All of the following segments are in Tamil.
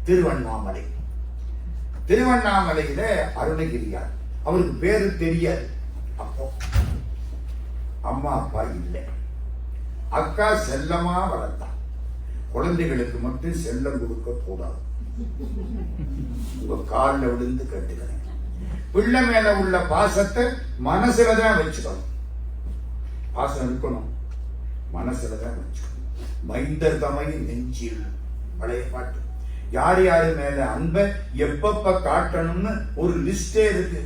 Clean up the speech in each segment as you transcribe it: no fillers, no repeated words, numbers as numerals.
திருவண்ணாமலை. திருவண்ணாமலையில அருணகிரியார். அவருக்கு பேரு தெரியாது. அப்போ அம்மா அப்பா இல்லை. அக்கா செல்லமா வளர்த்தான். குழந்தைகளுக்கு மட்டும் செல்லம் கொடுக்க கூடாது. உங்க காலில் விழுந்து கட்டுக்கிறேன். பிள்ளை மேல உள்ள பாசத்தை மனசுலதான் வச்சுக்கணும். பாசம் இருக்கணும், மனசுலதான் வச்சுக்கணும். மைந்தர் தமை நெஞ்சில், பழைய பாட்டு. யார் யாரு மேல அன்பை எப்பப்ப காட்டணும்னு ஒரு லிஸ்டே இருக்கு.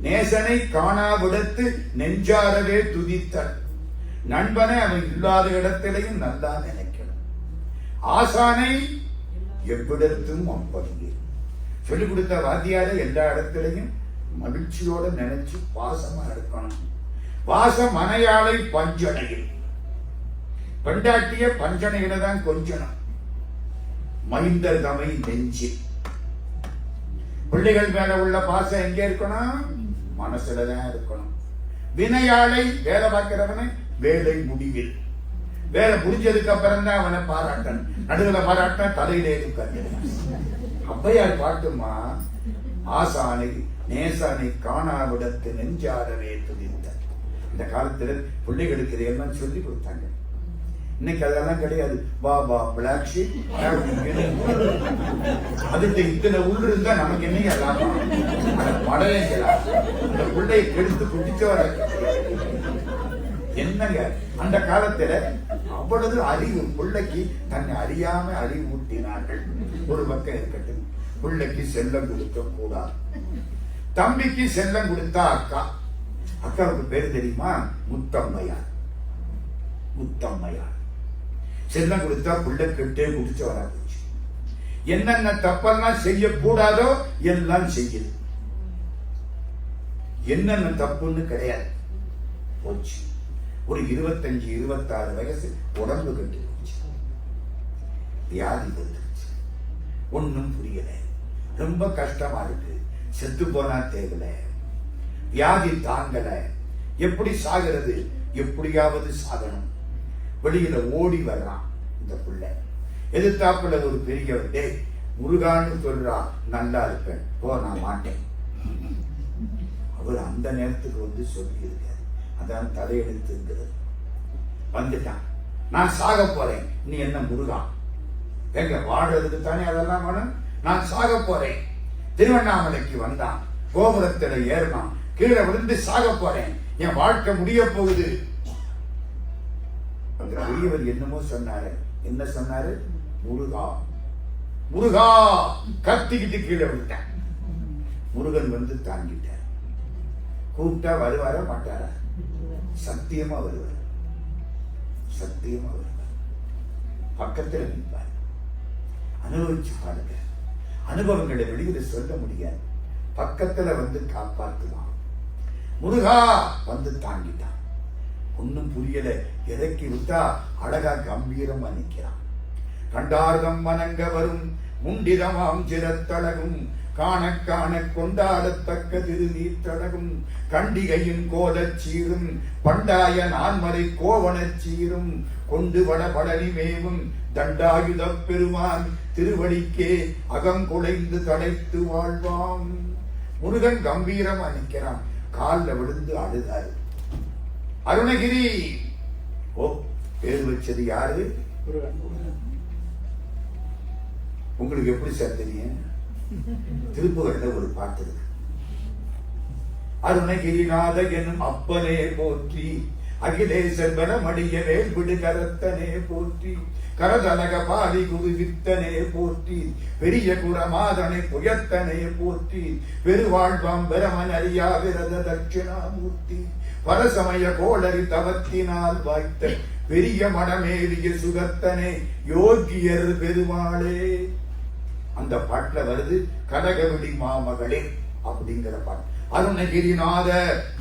நேசனை காணாவிடத்து நெஞ்சாரவே துதித்தல். நண்பனை அவன் இல்லாத இடத்திலையும் நல்லா நினைக்கணும். ஆசானை எவ்விடத்தும் அப்படி சொல்லிக் கொடுத்த வாத்தியார எல்லா இடத்திலையும் மகிழ்ச்சியோட நினைச்சு பாசமா இருக்கணும். வாச மனையாளை பஞ்சனையில், பெண்டாட்டிய பஞ்சனையில தான் கொஞ்சணும். மைந்தர் தமை நெஞ்சு. பிள்ளைகள் மேல உள்ள பாசம் எங்க இருக்கணும்? மனசுலதான் இருக்கணும். வினையாளை, வேலை பார்க்கிறவனை வேலை முடிவில். வேலை முடிஞ்சதுக்கு அப்புறம் தான் அவனை பாராட்டணும். நடுவில் பாராட்டினா தலையிலே இருக்காது. ஔவையார் பாட்டுமா, ஆசானை நேசானை காணாவிடத்து நெஞ்சாரவே துதித்த. இந்த காலத்துல பிள்ளைகளுக்கு இதையெல்லாம் சொல்லி கொடுத்தாங்க. இன்னைக்கு அதெல்லாம் கிடையாது. பாபா பிளாக் ஷீப் அதுக்கு இத்தனை உள்ள இருந்தா நமக்கு என்னைக்கு எல்லாம் மடையங்களா அந்த பிள்ளையை கெடுத்து குடிச்சவர என்னங்க. அந்த காலத்துல அவ்வளவு அறிவு பிள்ளைக்கு தன்னை அறியாம அறிவு ஊட்டினார்கள். ஒரு பக்கம் இருக்கட்டும். பிள்ளைக்கு செல்லம் கொடுக்க கூடாது. தம்பிக்கு செல்லம் கொடுத்தா அக்கா. அக்காவுக்கு பேரு தெரியுமா? முத்தம்மையார். முத்தம்மையார் செல்லம் கொடுத்தா பிள்ளை கெட்டே குடிச்ச வரா போச்சு. என்னென்ன தப்பெல்லாம் செய்யக்கூடாதோ எல்லாம் செய்யுது. என்னென்ன தப்புன்னு கிடையாது. போச்சு. ஒரு 25-26 வயசு உடம்பு கட்டு போச்சு. வியாதி வந்துருச்சு. ஒன்னும் புரியல. ரொம்ப கஷ்டமா இருக்கு. செத்து போனா தேவல. வியாதி தாங்கல. எப்படி சாகிறது? எப்படியாவது சாகணும். வெளியில ஓடி வர்றான் இந்த பிள்ளை. எதிர்த்தாப்புல ஒரு பெரியவர், டே முருகான்னு சொல்றா, நல்லா இருப்பேன், போ நான் மாட்டேன். அவர் அந்த நேரத்துக்கு வந்து சொல்லி இருக்காரு. அதான் தலையெழுத்துங்கிறது. வந்துட்டான். நான் சாக போறேன், நீ என்ன முருகா? எங்க வாடுறதுக்கு தானே அதெல்லாம் வேணும். நான் சாக போறேன். திருவண்ணாமலைக்கு வந்தான். கோபுரத்துல ஏறினான். கீழே விழுந்து சாக போறேன், என் வாழ்க்கை முடிய போகுது. அந்த பெரியவர் என்னமோ சொன்னாரு. என்ன சொன்னாரு? முருகா முருகா கத்திக்கிட்டு கீழே விட்டான். முருகன் வந்து தாங்கிட்டார். கூப்பிட்டா வருவார மாட்டாரா? சத்தியமா வருவார். சத்தியமா வருவார். பக்கத்தில் நிற்பார். அனுபவிச்சு பாருங்க. அனுபவங்களை வெளியில சொல்ல முடியாது. பக்கத்துல வந்து காப்பாற்றுவான். முருகா வந்து தாங்கிட்டான். ஒன்னும் புரியல. இறக்கி விட்டா அழகா கம்பீரமா நிற்கிறான். கண்டார்தம் வணங்க வரும் முண்டிதமாம் சிரத்தழகும் காண காண கொண்டாடத்தக்க திருநீர்த்தழகும் கண்டிகையின் கோலச் சீரும் பண்டாய நான்மறை கோவணச் சீரும் கொண்டு வட படனி மேவும் தண்டாயுத பெருமான் திருவடிக்கே அகங்குலைந்து தடைத்து வாழ்வாம். முருகன் கம்பீரமா நிற்கிறான். காலில் விழுந்து அழுதாரு. அருணகிரி. ஓ, பேர் வச்சது யாரு? உங்களுக்கு எப்படி சார் தெரியும்? திருப்புகழ்ல ஒரு பாட்டு இருக்கு. அருணகிரிநாத என்னும் அப்பனே போற்றி, அகிலேசர் பரமடிய வேல்விடு கரத்தனே போற்றி, கரதலக பாடி குரு வித்தனே போற்றி, பெரிய குரமாதனை புயத்தனே போற்றி, பெருவாழ்வாம் பெரமன் அறியா விரத தட்சிணாமூர்த்தி, பரசமய கோளரி தவத்தினால் வாய்த்த பெரிய மடமேறிய சுகத்தனே யோகியர் பெருமாளே. அந்த பாட்டுல வருது கனகவிடி மாமகளே அப்படிங்கிற பாட்டு. அருணகிரிநாத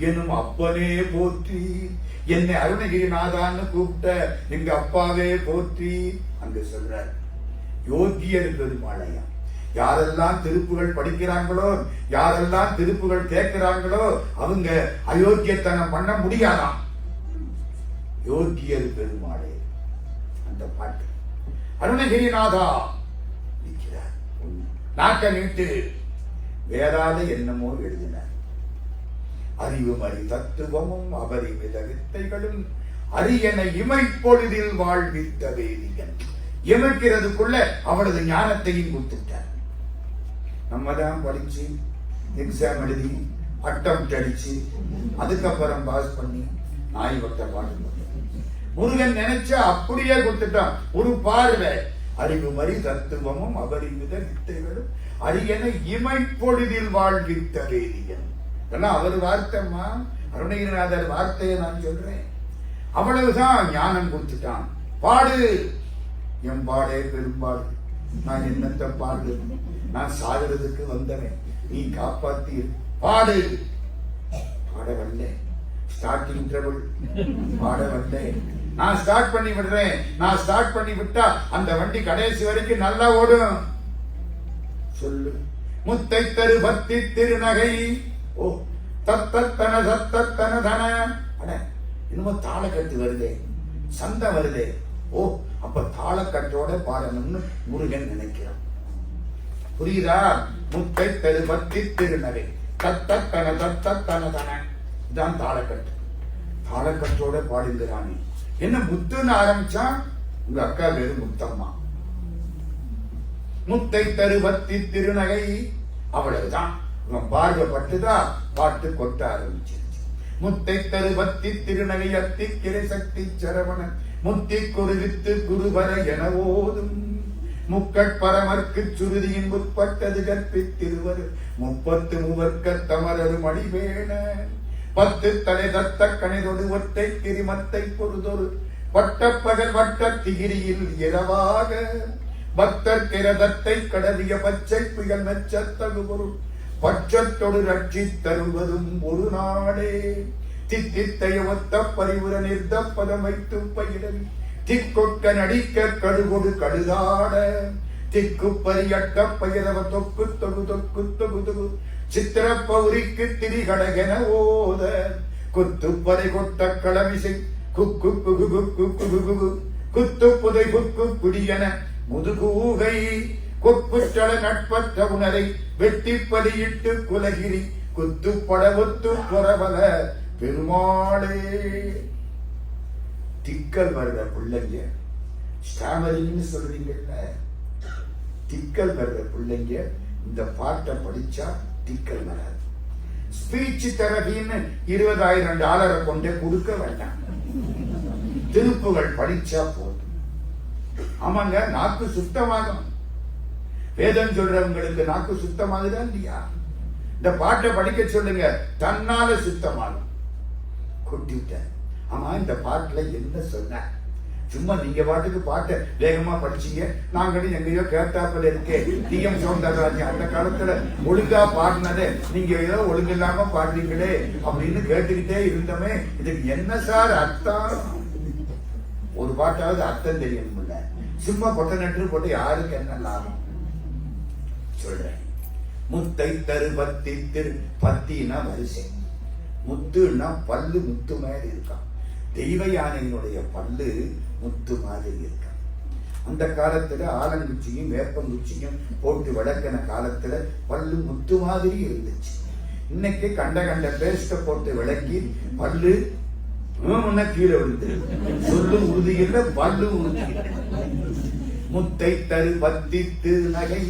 எனும் அப்பனே போற்றி, என்னை அருணகிரிநாதான்னு கூப்பிட்ட எங்க அப்பாவே போற்றி. அங்க சொல்ற யோகியர் பெருமாளையா. யாரெல்லாம் திருப்புகள் படிக்கிறாங்களோ, யாரெல்லாம் திருப்புகள் கேட்கிறாங்களோ அவங்க அயோக்கியத்தனம் பண்ண முடியாதாம். யோகியர் பெருமாளே அந்த பாட்டு. அருணகிரிநாதா இருக்கிறார். நாக்க நீட்டு வேறாத என்னமோ எழுதினார். அறிவும் அறி தத்துவமும் அபரிமித வித்தைகளும் அரியன இமைப்பொழுதில் வாழ்வித்த வேதியன். இமைக்கிறதுக்குள்ள அவளது ஞானத்தையும் கொடுத்துட்டார். நம்ம தான் படிச்சு எக்ஸாம் எழுதி அட்டம் அடிச்சு அதுக்கப்புறம் பாஸ் பண்ணி நாய் வட்ட பாட்டு முருகன் நினைச்சா அப்படியே கொடுத்துட்டான். ஒரு பார்வை அறிவு மறி தத்துவமும் அபரிமித வித்தைகளும் அரியன இமைப்பொழுதில் வாழ்வித்த வேதியன். அவர் வார்த்தைமா, அருணகிரிநாதர் வார்த்தையை நான் சொல்றேன். அவ்வளவுதான் ஞானம் கொடுத்துட்டான். பாடு என் பாடே பெரும்பாடு, நான் என்னத்த பாடு, நான் சாகிறதுக்கு வந்தவன், நீ காப்பாத்தி பாடு. பாட வந்தேன், ஸ்டார்டிங் ட்ரபிள், பாட வந்தேன். நான் ஸ்டார்ட் பண்ணி விடுறேன். நான் ஸ்டார்ட் பண்ணி விட்டா அந்த வண்டி கடைசி வரைக்கும் நல்லா ஓடும். சொல்லு முத்தை தரு பக்தி திருநகை. ஓ தத்தன சத்தன தன. அட இன்னும் தாளக்கட்டு வருதே, சந்தை வருதே. ஓ அப்ப தாளக்கட்டோட பாடணும்னு முருகன் நினைக்கிறான். புரியுதா? முத்தை தரு பக்தி திருநகை தத்தன தன. இதான் தாளக்கட்டு. தாளக்கட்டோட பாடுகிறானே. என்ன முத்துன்னு ஆரம்பிச்சா உங்க அக்கா பேரு முத்தம்மா. முத்தை தருவத்தி திருநகை. அவ்வளவுதான். பார்வைப்பட்டுதா பாட்டு கொட்ட ஆரம்பிச்சிருச்சு. முத்தை தருவத்தி திருநகை அத்தி கிரை சக்தி சரவண முத்தி குருவித்து குருவர என ஓதும் முக்கட்பரமர்க்கு சுருதியின் முற்பட்டது கற்பித்திருவர் 33 தமரரு மடிவேண 10 தலை தத்த கணிதொடு ஒற்றை திரிமத்தை பொருதொரு வட்டப்பகல் வட்ட திகிரியில் இரவாக பக்தர் கிரதத்தை கடவிய பச்சை புயல் நச்சத்தகு பொருள் பட்சத்தொடு ரட்சி தருவதும் ஒரு நாடே. தித்தித்தைய ஒத்த பரிவுர நிர்தப்பதம் வைத்து பயிரவி திக்கொக்க நடிக்க கடுகொடு கடுதாட திக்கு பரியட்ட பயிரவ தொக்கு தொகு தொக்கு தொகு தொகு சித்திர பௌரிக்கு திரிகடகென ஓத குத்து பதை கொட்ட களமிசை குக்கு குகு குக்கு குகு குகு குத்து புதை குக்கு குடியன முதுகூகை கொக்குச்சல நட்பற்ற உணரை வெட்டி பலியிட்டு குலகிரி குத்துப்பட ஒத்து புறவல பெருமாளே. திக்கல் வர்ற பிள்ளைங்க ஸ்டாமரிங்னு சொல்றீங்கல்ல, திக்கல் வர்ற பிள்ளைங்க இந்த பாட்டை படிச்சா திக்கல் வராது. ஸ்பீச் தெரபின்னு $20,000 கொண்டே கொடுக்க வேண்டாம். திருப்புகள் படிச்சா போதும். ஆமாங்க, நாக்கு சுத்தமாகும். வேதம் சொல்றவங்களுக்கு நாக்கு சுத்தமாகுதா இல்லையா? இந்த பாட்டை படிக்க சொல்லுங்க, தன்னால சுத்தமாகும். கொட்டிட்டேன். ஆமா, இந்த பாட்டுல என்ன சொன்ன? சும்மா நீங்க பாட்டுக்கு பாட்டை வேகமா படிச்சீங்க, நாங்களும் எங்கேயோ கேட்டாப்பல இருக்கே. டி.எம். சௌந்தரராஜன் அந்த காலத்துல ஒழுங்கா பாடினதே நீங்க ஏதோ ஒழுங்கு இல்லாம பாடுறீங்களே அப்படின்னு கேட்டுக்கிட்டே இருந்தோமே. இதுக்கு என்ன சார் அர்த்தம்? ஒரு பாட்டாவது அர்த்தம் தெரியணும்ல. சும்மா கொட்டை நட்டு போட்டு யாருக்கு என்ன லாபம்? சொல்றேன். முத்தை தரு பத்தி திரு பத்தினா வரிசை, முத்துன்னா பல்லு முத்து மாதிரி இருக்கான். தெய்வ யானையினுடைய பல்லு முத்து மாதிரி இருக்கான். அந்த காலத்துல ஆலங்குச்சியும் வேப்பங்குச்சியும் போட்டு விளக்கின காலத்துல பல்லு முத்து மாதிரி இருந்துச்சு. இன்னைக்கு கண்ட கண்ட பேஸ்ட போட்டு விளக்கி பல்லு கீழே விழுந்து சொல்லு உறுதியில்லை, பல்லு உறுதி. முத்தை தரு பத்தி திருநகை.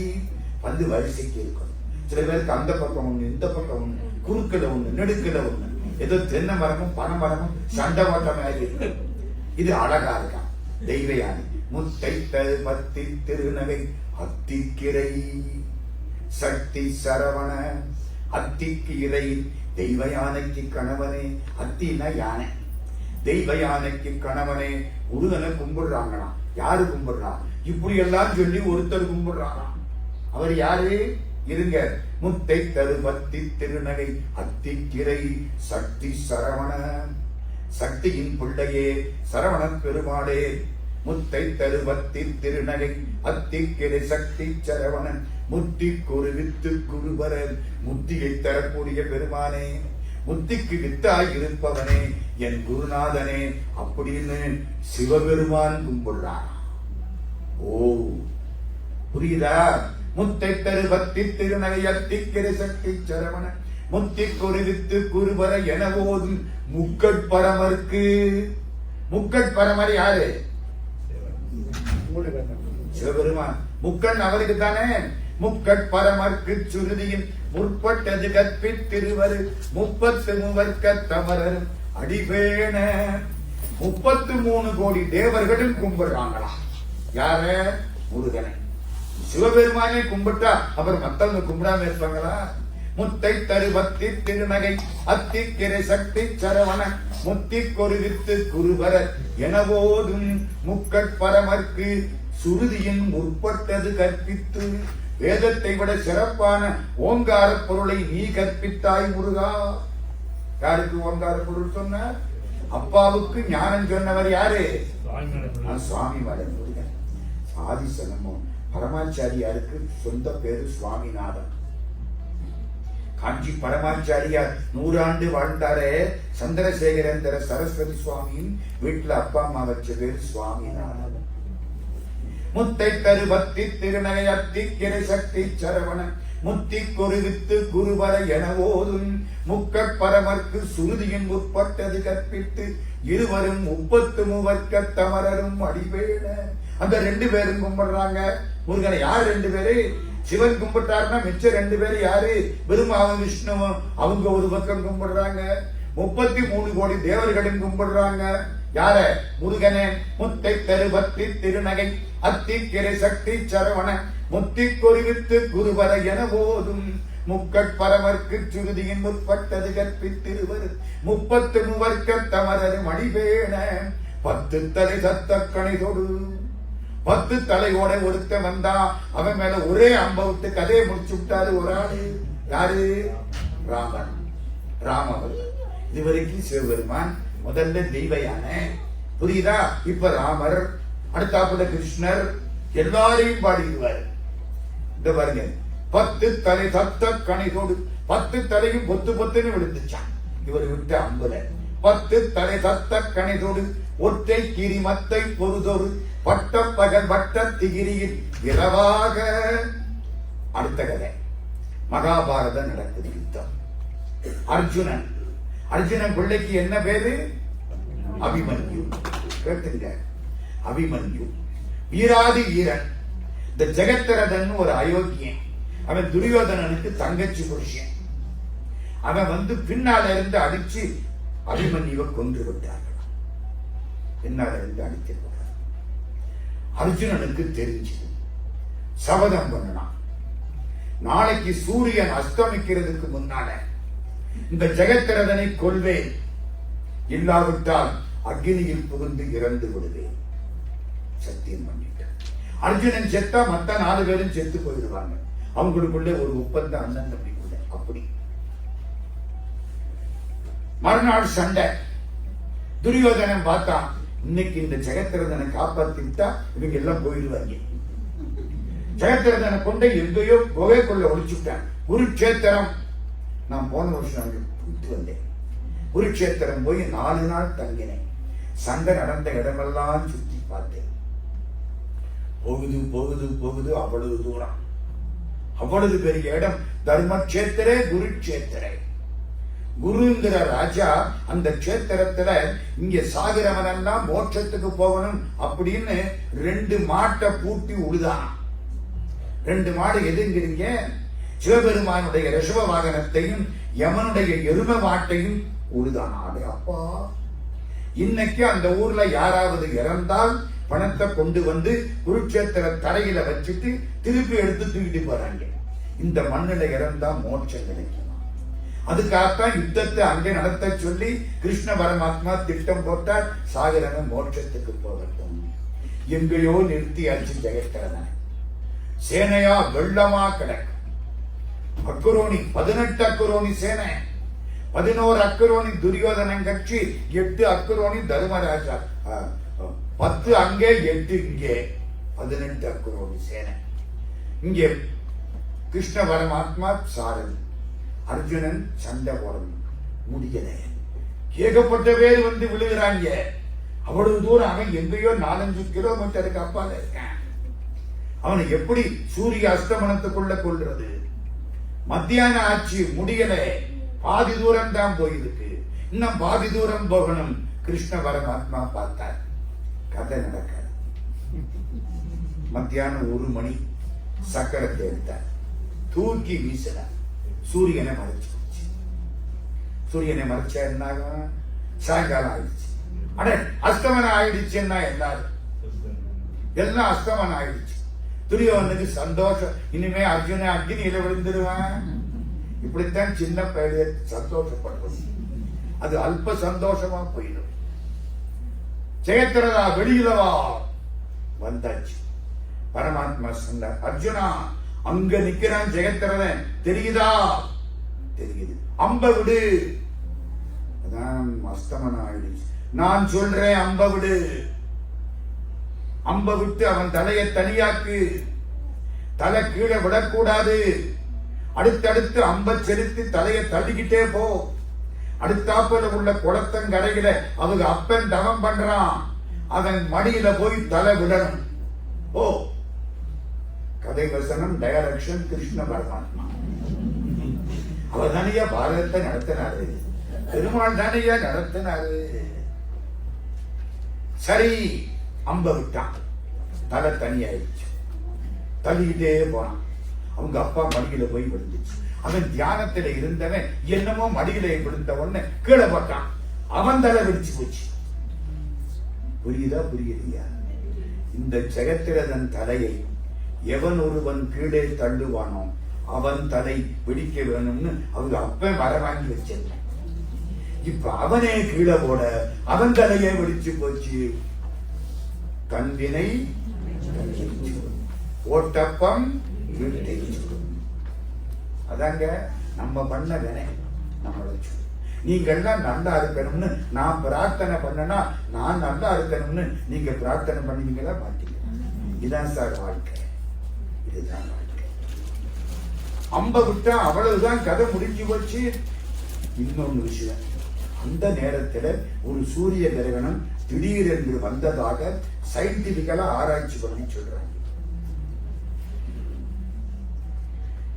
பல்லு வரிசைக்கு இருக்கணும். சில பேருக்கு அந்த பக்கம் ஒண்ணு, இந்த பக்கம் ஒண்ணு, குறுக்கல ஒண்ணு, நெடுக்கல ஒண்ணு, ஏதோ தென்னை மரமும் பனை மரமும் சண்டை ஓட்ட மாதிரி இருக்கு. இது அழகா இருக்கான் தெய்வ யானை. முத்தை தரு பத்தி திருநகை அத்திக்கிரை சக்தி சரவண. அத்திக்கு இறை தெய்வ யானைக்கு கணவனே. அத்தினா யானை, தெய்வ யானைக்கு கணவனே. முருகனை கும்பிடுறாங்கண்ணா. யாரு கும்பிடுறா? இப்படி எல்லாம் சொல்லி ஒருத்தர் கும்பிடுறாராம். அவர் யாரு? இருங்க. முத்தை தரு பத்தி திருநகை அத்திக்கிரை சக்தி சரவண. சக்தியின் பிள்ளையே சரவணன் பெருமாளே. முத்தை தரு பத்தி திருநகை அத்திக்கிரை சக்தி சரவணன். முத்தி குருவித்து குருவர. முத்தியை தரக்கூடிய பெருமானே, முத்திக்கு வித்தாய் இருப்பவனே, என் குருநாதனே அப்படின்னு சிவபெருமான் கும்பிடுறான். ஓ, புரியுதா? முத்தை தருபத்தி திருநகையத்திக்கிற சக்தி சரவண முத்தி குறிவித்து குருவர என போதும் முக்கட்பரமருக்கு. முக்கட்பரமர் யாரு? சிவபெருமான். முக்கண் அவருக்கு தானே. முக்கட்பரமர்க்கு சுருதியின் முற்பட்டது கற்பித்திருவரு 33 தமரரும் அடிபேண. 33 கோடி தேவர்களும் கும்பிடுறாங்களாம். யார? முருகனை. சிவபெருமானே கும்பிட்டா அப்புறம் மத்தவங்க கும்பிடாம இருப்பாங்களா? முத்தை தருபத்தி திருநகை அத்திக்கிரை சக்தி சரவண முத்தி கொருவித்து குருவரர் எனவோதும் முக்கட்பரமர்க்கு சுருதியின் முற்பட்டது கற்பித்து. வேதத்தை விட சிறப்பான ஓங்கார பொருளை நீ கற்பித்தாய் முருகா. யாருக்கு ஓங்கார பொருள் சொன்னார்? அப்பாவுக்கு ஞானம் சொன்னவர் யாரு? சுவாமி மலர் முருகன். ஆதிசனமும் பரமாச்சாரியாருக்கு சொந்த பேரு சுவாமிநாதன். காஞ்சி பரமாச்சாரியார் 100 ஆண்டு வாழ்ந்தாரே. சந்திரசேகரேந்திர சரஸ்வதி சுவாமியின் வீட்டுல அப்பா அம்மா வச்ச பேரு சுவாமிநாதன். முத்தை தருபத்தி திருநகை அத்திக்கிரை சக்தி சரவண முத்தி கொருவித்து குருவர எனவோதும் முக்கட்பரமர்க்கு சுருதியின் முற்பட்டது கற்பித்து இருவரும் 33 தமரரும் அடிபேண. அந்த 2 பேரும் கும்பிடுறாங்க முருகனை. யார் 2 பேரு? சிவன் கும்பிட்டாருன்னா மிச்சம் 2 பேரு யாரு? பெருமாவும் விஷ்ணுவும். அவங்க ஒரு பக்கம் கும்பிடுறாங்க. 33 கோடி தேவர்களும் கும்பிடுறாங்க. யார? முருகனே. முத்தை தருபத்தி திருநகை அத்திக்கிரை சக்தி சரவண முத்தி கொருவித்து குருவர என போதும் முக்கட்பரமர்க்கு சுருதியின் முற்பட்டது கற்பித்திருவர் 33 தமரரும் அடிபேண. 10 தலை சத்த கணைதொடு. 10 தலையோட ஒருத்த வந்தா அவன் மேல ஒரே அம்ப விட்டு கதையை முடிச்சு விட்டாரு ஒரு ஆளு. யாரு? ராமன். ராமவர். இதுவரைக்கும் சிவபெருமான், முதல்ல தெய்வயான. புரியுதா? இப்ப ராமர், அடுத்தாப்புல கிருஷ்ணர், எல்லாரையும் பாடிடுவார். இந்த பாருங்க, 10 தலை சத்த கணைதோடு. 10 தலையும் பொத்து பொத்துன்னு விழுந்துச்சான். இவர் விட்ட அம்புல 10 தலை சத்த கணைதோடு ஒற்றை கிரி மத்தை பொறுதொரு பட்ட பகல் வட்ட திகிரியில் இரவாக. அடுத்த கதை மகாபாரதம் நடக்குது. யுத்தம். அர்ஜுனன். அர்ஜுனன் பிள்ளைக்கு என்ன பேரு? அபிமன்யு. கேட்டுங்க, அபிமன்யு வீராதி வீரன். இந்த ஜெகத்ரதன் ஒரு அயோக்கியன். அவன் துரியோதனனுக்கு தங்கச்சி புருஷன். அவன் பின்னால இருந்து அடிச்சு அபிமன்யுவை கொன்று விட்டார்கள். பின்னால இருந்து அடிக்க. அர்ஜுனனுக்கு தெரிஞ்சது. சபதம் பண்ணனான், நாளைக்கு சூரியன் அஸ்தமிக்கிறதுக்கு முன்னால இந்த ஜெகத்ரதனை கொல்வேன், இல்லாவிட்டால் அக்னியில் புகுந்து இறந்து விடுவேன். சத்தியம் பண்ணிட்டான். அர்ஜுனன் செத்தா மத்த 4 பேரும் செத்து போயிடுவாங்க. அவங்களுக்குள்ள ஒரு ஒப்பந்தம், அண்ணன் தம்பிக்குள்ள. அப்படி மறுநாள் சண்டை. துரியோதனன் பார்த்தான், இன்னைக்கு இந்த ஜெகத்ரதனை காப்பாத்திட்டா இவங்க எல்லாம் போயிடுவாங்க. ஜெகத்ரதனை கொண்டு எங்கேயோ குகைக்குள்ள ஒழிச்சுட்டான். குருட்சேத்திரம். நான் போன வருஷம் அங்கே போயிட்டு வந்தேன். குருட்சேத்திரம் போய் 4 நாள் தங்கினேன். சண்டை நடந்த இடமெல்லாம் சுத்தி பார்த்தேன். போகுது போகுது போகுது, அவ்வளவு தூரம், அவ்வளவு பெரிய இடம். தர்மக்ஷேத்திரே குருட்சேத்திரே. குருங்கிற ராஜா அந்த கஷேத்திரத்துல இங்க சாகிறவனெல்லாம் மோட்சத்துக்கு போகணும் அப்படின்னு 2 மாட்டை பூட்டி உழுதான். 2 மாடு எதுங்கிறீங்க? சிவபெருமானுடைய ரிஷப வாகனத்தையும் யமனுடைய எரும மாட்டையும் உழுதான். அப்பா, இன்னைக்கு அந்த ஊர்ல யாராவது இறந்தால் பணத்தை கொண்டு வந்து குருட்சேத்திர தரையில வச்சுட்டு திருப்பி எடுத்து தூக்கிட்டு போறாங்க. இந்த மண்ணில இறந்தா மோட்சம் கிடைக்கும். அதுக்காகத்தான் யுத்தத்தை அங்கே நடத்த சொல்லி கிருஷ்ண பரமாத்மா திட்டம் போட்டார். சாகரன் மோட்சத்துக்கு போகட்டும். எங்கேயோ நிறுத்தியாச்சு ஜெகத்ரதன். சேனையா வெள்ளமா கிடக்கு. அக்குரோணி 18 அக்குரோணி சேனை, 11 அக்குரோணி துரியோதனன் கட்சி, 8 அக்குரோணி தர்மராஜா, 10 அங்கே 8 இங்கே, 18 அக்குரோணி சேனை. இங்கே கிருஷ்ண பரமாத்மா சாரதி. அர்ஜுனன் சண்டை போடணும், முடியல. ஏகப்பட்ட பேர் விழுகிறாங்க. அவ்வளவு தூரம். அவன் எங்கேயோ 4-5 கிலோமீட்டருக்கு அப்பால இருக்கான். அவனை எப்படி சூரிய அஸ்தமனத்துக்குள்ள கொள்றது? மத்தியான ஆட்சி முடியல, பாதி தூரம் தான் போயிருக்கு, இன்னும் பாதி தூரம் போகணும். கிருஷ்ண பரமாத்மா பார்த்தார், கதை நடக்காது. மத்தியானம் 1 மணி சக்கரத்தை எடுத்தார், தூக்கி வீசினார், சூரியனை மறைச்சு போச்சு. சூரியனை மறைச்சா என்னாகும்? சாயங்காலம் ஆயிடுச்சு. அட அஸ்தமனம் ஆயிடுச்சுன்னா எல்லாரும் எல்லாம் அஸ்தமனம் ஆயிடுச்சு. துரியோதனுக்கு சந்தோஷம், இனிமே அர்ஜுன அக்னியில விழுந்துருவான். இப்படித்தான் சின்ன பையல சந்தோஷப்படுறது, அது அல்ப சந்தோஷமா போயிடும். ஜெயத்ரதா வெளியிலவா வந்தாச்சு. பரமாத்மா சொன்னார், அர்ஜுனா அங்க நிக்கிறான் ஜெயத்ரதன், தெரியுதா? தெரியுது. அம்ப விடு. அதான் அஸ்தமனம் ஆயிடுச்சு. நான் சொல்றேன், அம்ப விடு. அம்ப விட்டு அவன் தலையை தனியாக்கு, தலை கீழே விடக்கூடாது. அடுத்தடுத்து அம்ப செலுத்தி தலையை தள்ளிக்கிட்டே போ. அடுத்தாப்புல உள்ள குளத்தங்கரையில அவங்க அப்பன் தவம் பண்றான், அவன் மடியில போய் தலை விடணும். ஓ, கதை வசனம், டைரக்ஷன் கிருஷ்ண பரமாத்மா. அவர் தானியா பாரதத்தை நடத்தினாரு, பெருமாள் தானியா நடத்தினாரு. சரி, அம்ப விட்டான், தலை தனியாயிடுச்சு. தள்ளிக்கிட்டே போனான். அவங்க அப்பா மடியில போய் விழுந்துச்சு. அவன் தியானத்துல இருந்தவன் என்னமோ மடியில விழுந்த உடனே கீழே போட்டான், அவன் தலை வெடிச்சு போச்சு. புரியுதா? புரியுதியா? இந்த ஜெயத்ரதன் தலையை எவன் ஒருவன் கீழே தள்ளுவானோ அவன் தலை வெடிக்க வேணும்னு அவங்க அப்ப வர வாங்கி வச்சிருந்தான். இப்ப அவனே கீழே போட அவன் தலையே வெடிச்சு போச்சு. கண்வினை ஓட்டப்பம். அதாங்க நம்ம பண்ண வினை நம்மளை. நீங்கெல்லாம் நல்லா இருக்கணும்னு நான் பிரார்த்தனை பண்ணனா, நான் நல்லா இருக்கணும்னு நீங்க பிரார்த்தனை பண்ணுவீங்களா? மாட்டீங்க. இதான் சார் வாழ்க்கை, இதுதான் வாழ்க்கை. அம்ப விட்டா அவ்வளவுதான், கதை முடிஞ்சு போச்சு. இன்னொன்னு விஷயம், அந்த நேரத்தில் ஒரு சூரிய கிரகணம் திடீரென்று வந்ததாக சயின்டிபிக்கலா ஆராய்ச்சி பண்ணி சொல்றாங்க.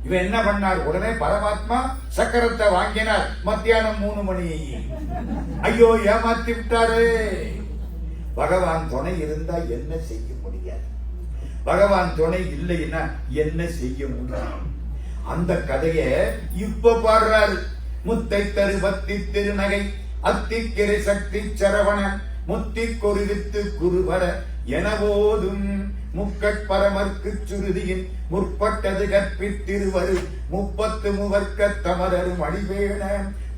இவன் என்ன பண்ணார்? உடனே பரமாத்மா சக்கரத்தை வாங்கினார். மத்தியானம் 3 மணி. ஐயோ, ஏமாத்தி விட்டாரு. பகவான் துணை இருந்தா என்ன செய்ய முடியாது, பகவான் துணை இல்லைன்னா என்ன செய்ய முடியும்? அந்த கதைய இப்ப பாடுறாரு. முத்தை தருவத்தி திருநகை அத்திக்கிரை சக்தி சரவணன் முத்தி கொருவித்து குருவர எனவோதும் முக்கட்பரமர்க்கு சுருதியின் முற்பட்டது கற்பித்திருவரு 30 முவர்க்க தமரரும் அடிவேண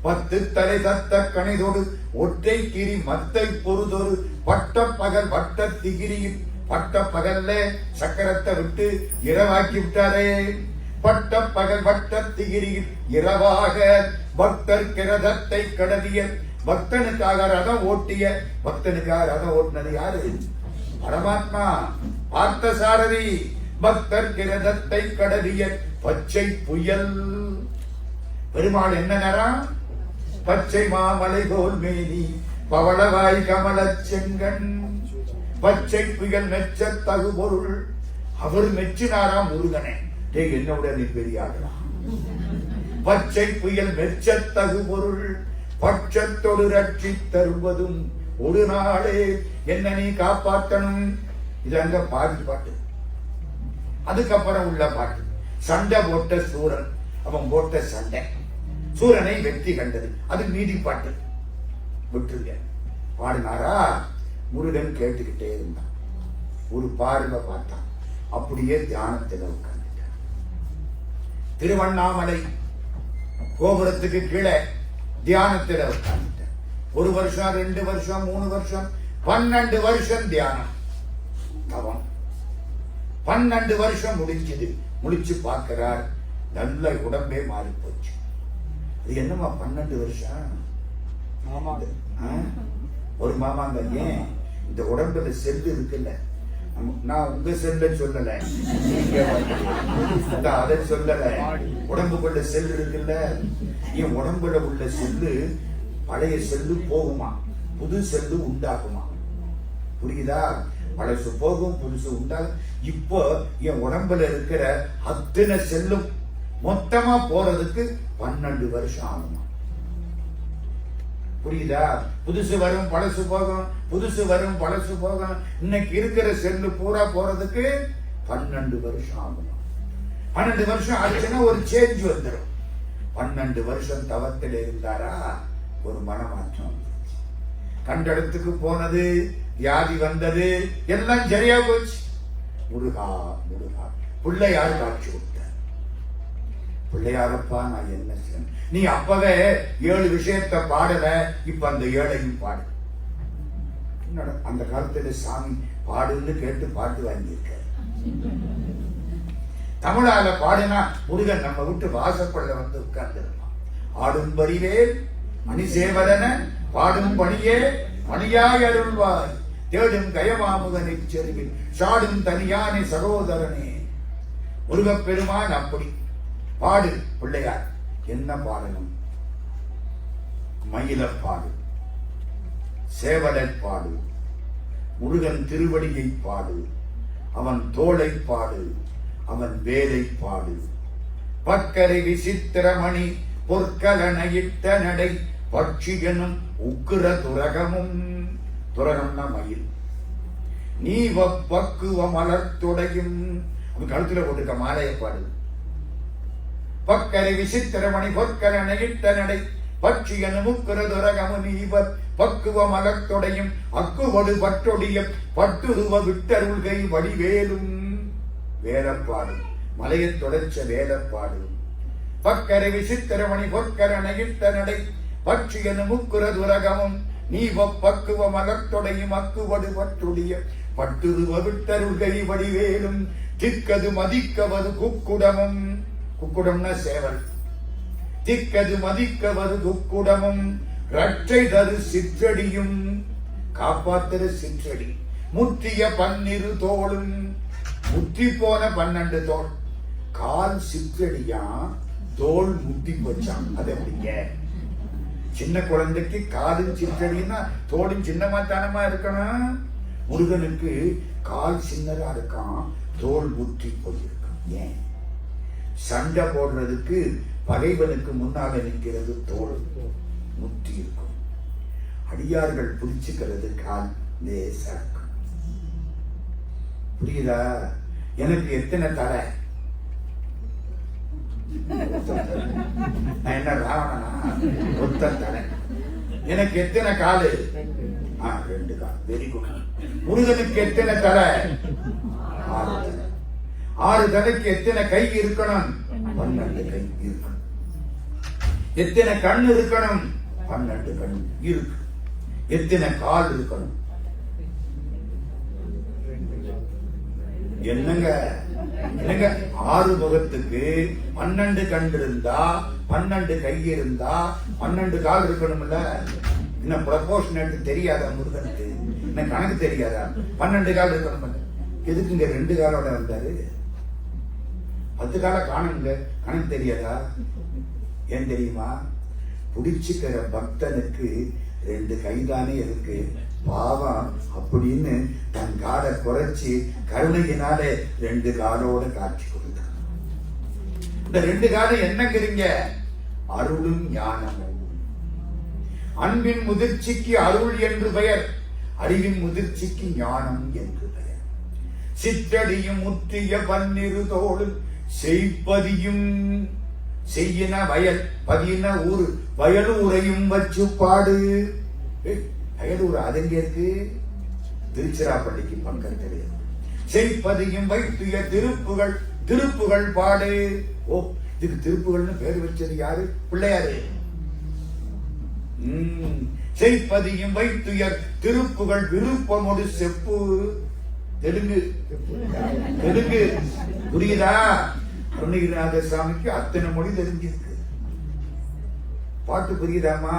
10 தலை தத்த கணிதொடு ஒற்றை கிரி மத்தை பொருதொரு பட்ட பகல் வட்ட திகிரியில் பட்ட பகல்ல சக்கரத்தை விட்டு இரவாக்கி விட்டாரே. பட்ட பகல் வட்ட திகிரியில் இரவாக பக்தர் கிரதத்தை கடவிய பக்தனுக்காக ரதம் ஓட்டிய, பக்தனுக்காக ரதம் ஓட்டினது யாரு? பரமாத்மா பார்த்த சாரதி. பக்தர் கிரதத்தை கடவிய பச்சை புயல். பெருமாள் என்ன நேரம்? பச்சை மாமலை போல் மேனி பவளவாய் கமல செங்கண். பச்சை புயல் மெச்ச தகு பொருள். அவர் மெச்சினாராம் முருகனை. என்னோட நீ பெரியாடலாம். பச்சை புயல் மெச்ச தகு பொருள் பட்சத்தொடு ரட்சி தருவதும் ஒரு நாளே என்ன நீ காப்பாற்றணும். இது அங்க பாட்டு. அதுக்கப்புறம் உள்ள பாட்டு, சண்டை போட்ட சூரன், அவன் போட்ட சண்டை சூரனை வெற்றி கண்டது, அது மீதி பாட்டு. விட்டுருங்க. பாடினாரா? முருகன் கேட்டுக்கிட்டே இருந்தான். ஒரு பார்வை பார்த்தான், அப்படியே தியானத்தில் உட்கார்ந்துட்டான். திருவண்ணாமலை கோபுரத்துக்கு கீழே தியானத்தில் உட்கார்ந்துட்டான். 1 வருஷம், 2 வருஷம், 3 வருஷம், 12 வருஷம் தியானம் தவம். 12 வருஷம் முடிஞ்சது. முடிச்சு பார்க்கிறார், நல்ல உடம்பே மாறி போச்சு. இது என்னமா 12 வருஷம்? ஒரு மாமாங்க, ஏன் இந்த உடம்புல செல்லு இருக்குல்ல, நான் உங்க செல்ல சொல்லல, அதை சொல்லல, உடம்புக்குள்ள செல்லு இருக்குல்ல, என் உடம்புல உள்ள செல்லு பழைய செல்லு போகுமா, புது செல்லு உண்டாகுமா? புரியுதா? பழசு போகும், புதுசு உண்டாகும். இப்போ என் உடம்புல இருக்கிற அத்தனை செல்லும் மொத்தமா போறதுக்கு 12 வருஷம் ஆகுமா? புரியுதா? புதுசு வரும் பழசு போகும், புதுசு வரும் பழசு போகும். இன்னைக்கு இருக்கிற செல்லு பூரா போறதுக்கு 12 வருஷம் ஆகுமா? 12 வருஷம் ஆச்சுன்னா ஒரு சேஞ்ச் வந்துடும். 12 வருஷம் தவத்தில் இருந்தாரா, ஒரு மனமாற்றம். கண்ட இடத்துக்கு போனது, வியாதி வந்தது, எல்லாம் சரியா போச்சு. முருகா முருகா, பிள்ளையார் காட்சி கொடுத்தார். பிள்ளையாரப்பா நான் என்ன செய்யணும்? நீ அப்பவே 7 விஷயத்தை பாடல, இப்ப அந்த 7ஐயும் பாடு. அந்த காலத்துல சாமி பாடுன்னு கேட்டு பாட்டு வாங்கியிருக்க. தமிழால பாடினா முருகன் நம்ம விட்டு வாசப்பள்ள வந்து உட்கார்ந்திருப்பான். ஆடும் பரிவேல் மணிசேவரன பாடும் பணியே மணியாய் அருள்வாய், தேடும் கயமாமுகனை செருவில் சாடும் தனியானே சகோதரனே. முருகப்பெருமான் அப்படி பாடு. பிள்ளையார் என்ன பாடணும்? மயில பாடு, சேவலை பாடு, முருகன் திருவடியை பாடு, அவன் தோளை பாடு, அவன் வேலை பாடு. பக்கரை விசித்திரமணி பொற்கலனையிட்ட நடை பட்சிகனும் உக்கிர துரகமும். துரகம்னா மயில். நீ பக்குவ மலர்த்துடையும், அவன் கழுத்துல போட்டுக்க மாலையை பாடு. பக்கரை விசித்திரமணி பொற்கலனையிட்ட நடை பட்சிகனும் உக்கிர துரகமும் நீவர் பக்குவ மலர்த்துடையும் அக்குவடு பற்றொடிய பட்டுருவ விட்டருள்கை வடிவேலும். வேலப்பாடு, மலையை தொடர்ச்ச வேலப்பாடு. பக்கரை விசித்திரமணி பொற்கலனையிட்ட நடை பட்சியனு முக்குர துரகமும் நீ பக்குவ மலர்த்தொடையும் அக்குவடு பற்றுடைய பட்டுருவ விட்டருள்கை வடிவேலும். திக்கது மதிக்கவது குக்குடமும். குக்குடம்னா சேவல். திக்கது மதிக்கவது குக்குடமும் ரட்சை தரு சிற்றடியும். காப்பாத்துற சிற்றடி. முற்றிய 12 தோளும். முற்றி போன 12 தோல். கால் சிற்றடியா, தோல் முட்டி போச்சான். அது எப்படிங்க? சின்ன குழந்தைக்கு காலும் சிற்றடினா தோலும் சின்னமாத்தானமா இருக்கணும். முருகனுக்கு கால் சின்னதா இருக்கான், தோல் முற்றி போயிருக்கான். ஏன்? சண்டை போடுறதுக்கு பகைவனுக்கு முன்னால நிற்கிறது தோல் முற்றி இருக்கும். அடியார்கள் பிடிச்சுக்கிறது கால் லேசா இருக்கும். புரியுதா? எனக்கு எத்தனை தலை? நான் என்ன ராவணனா? ஒத்த தலை. எனக்கு எத்தனை காலு? 2 கால். Very good. முருகனுக்கு எத்தனை தலை? 6 தலை. 6 தலைக்கு எத்தனை கை இருக்கணும்? 12 கை இருக்கணும். எத்தனை கண் இருக்கணும்? 12 கண் இருக்கு. எத்தனை கால் இருக்கணும்? என்னங்க என்னங்க 6 முகத்துக்கு 12 கண் இருந்தா, 12 கை இருந்தா 12 கால் இருக்கணும்ல. என்ன ப்ரொபோர்ஷனேட் தெரியாதா முருகனுக்கு? என்ன கணக்கு தெரியாதா? 12 கால் இருக்கணும். எதுக்குங்க 2 காலோட வந்தாரு? 10 கால காணுங்க, கணக்கு தெரியாதா? ஏன் தெரியுமா? பிடிச்சுக்கிற பக்தனுக்கு 2 கைதானே இருக்கு, பாவம் அப்படின்னு தன் காலை குறைச்சி கருணையினாலே 2 காலோட காட்சி கொடுத்தான். இந்த 2 காலம் என்னங்கிறீங்க? அருளும் ஞானமும். அன்பின் முதிர்ச்சிக்கு அருள் என்று பெயர், அறிவின் முதிர்ச்சிக்கு ஞானம் என்று பெயர். சிற்றடியும் முற்றிய 12 தோளும் செய்ப்பதியும். செய்யின வயல், பதின ஊரு, வயலூரையும் வச்சு பாடு. வயலூர் அதுங்க இருக்கு, திருச்சிராப்பள்ளிக்கு பக்கத்திலே. செய்ப்பதியும் வைத்துய திருப்புகள், திருப்புகள் பாடு. ஓ, இதுக்கு திருப்புகள்னு பேர் வச்சது யாரு? பிள்ளையாரு. செய்ப்பதியும் வைத்துயர் திருப்புகள் விருப்பமோடு செப்பு. தெலுங்கு. தெலுங்கு புரியுதா? அருணகிரிநாத சாமிக்கு அத்தனை மொழி தெரிஞ்சிருக்கு. பாட்டு புரியுதாமா?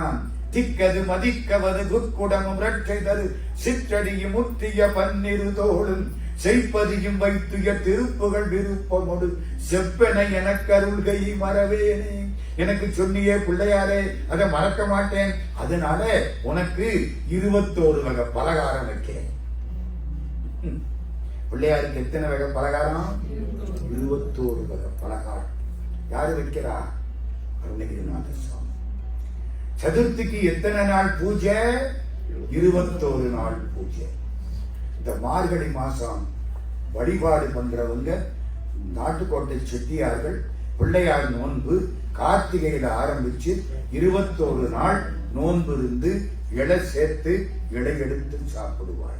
திக்கது மதிக்கவது குக்குடமும் ரட்சை தரு சிற்றடியும் முற்றிய 12 தோளும் செய்ப்பதியும் வைத்துய திருப்புகள் விருப்பமோடு செப்பென எனக்கு அருள்கை மறவேனே. எனக்கு சொன்னியே பிள்ளையாரே, அதை மறக்க மாட்டேன். அதனால உனக்கு 21 வகை பலகாரம் வைக்கிறேன். பிள்ளையாருக்கு எத்தனை வகை பலகாரம்? 21 வகை பலகாரம். யாரு வைக்கிறா? அருணகிரிநாத சுவாமி. சதுர்த்திக்கு எத்தனை நாள் பூஜை? 21 நாள் பூஜை. இந்த மார்கழி மாசம் வழிபாடு பண்றவங்க நாட்டுக்கோட்டை செட்டியார்கள் பிள்ளையார் நோன்பு கார்த்திகையில ஆரம்பிச்சு 21 நாள் நோன்பு இருந்து இலை சேர்த்து இலை எடுத்து சாப்பிடுவார்.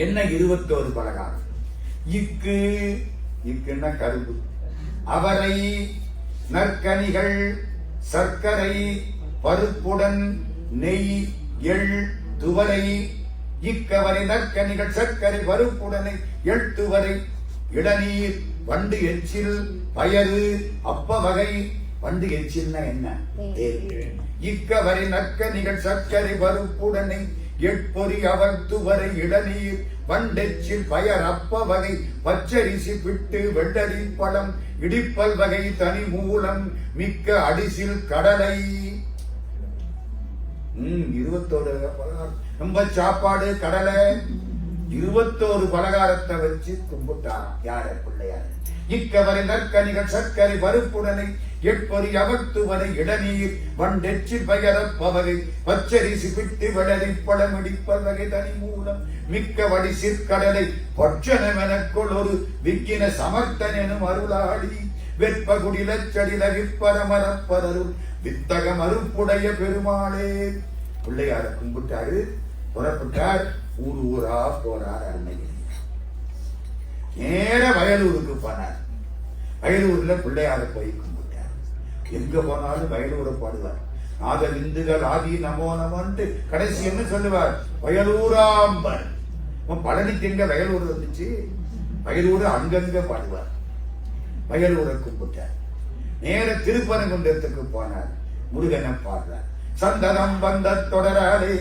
என்ன 21 பலகாரம்? இக்குன்னா கரும்பு, அவரை, நற்கனிகள், சர்க்கரை, பருப்புடன் நெய், எள், துவரை. இக்கவரை நற்கனிகள் சர்க்கரை பருப்புடனை எள் துவரை, இளநீர், வண்டு எச்சில், பயறு, அப்ப வகை. வண்டு எச்சில்னா என்ன? இக்கவரை நற்கனிகள் சர்க்கரை பருப்புடனை எட்பொறி, அவர் துவரை, இளநீர், வண்டெச்சில், பயர், அப்ப வகை, பச்சரிசி, பிட்டு, வெள்ளரி, பழம், இடிப்பல் வகை, தனி மூலம், மிக்க அடிசில், கடலை. 21 பலகாரம். ரொம்ப சாப்பாடு, கடலை. 21 பலகாரத்தை வச்சு கும்பிட்டாராம். யார? பிள்ளையார். இக்கவரை நற்கனிகள் சர்க்கரை பருப்புடனை எட்பொறி, அவத்துவரை, இளநீர், வண்டெச்சில், பயரப்பவகை, பச்சரிசி, பிட்டு, வெள்ளரி, பழம், இடிப்பல் வகை, தனி மூலம், மிக்க வடிசிற் கடலை, பொற்றனமெனக்குள் ஒரு விக்கின சமர்த்தன் எனும் அருளாடி, வெற்பகுடிலச்சடில விற்பரமரப்பதருள் வித்தக மறுப்புடைய பெருமாளே. பிள்ளையார கும்பிட்டாரு, புறப்பட்டார். ஊரா போறார் அருணகிரி. நேர வயலூருக்கு போனார். வயலூர்ல பிள்ளையார போய் கும்பிட்டார். எங்க போனாலும் வயலூரை பாடுவார். நாத விந்துகள் ஆதி நமோ நமன்ட்டு கடைசி என்ன சொல்லுவார்? வயலூராம்பர். பழனிக்கு எங்க வயலூர் வந்துச்சு? வயலூர் அங்கங்க பாடுவார். வயலூரை கும்பிட்டார். நேர திருப்பரங்குன்றத்துக்கு போனார். முருகனை பாடுறார். சந்தனம் வந்த தொடராதே,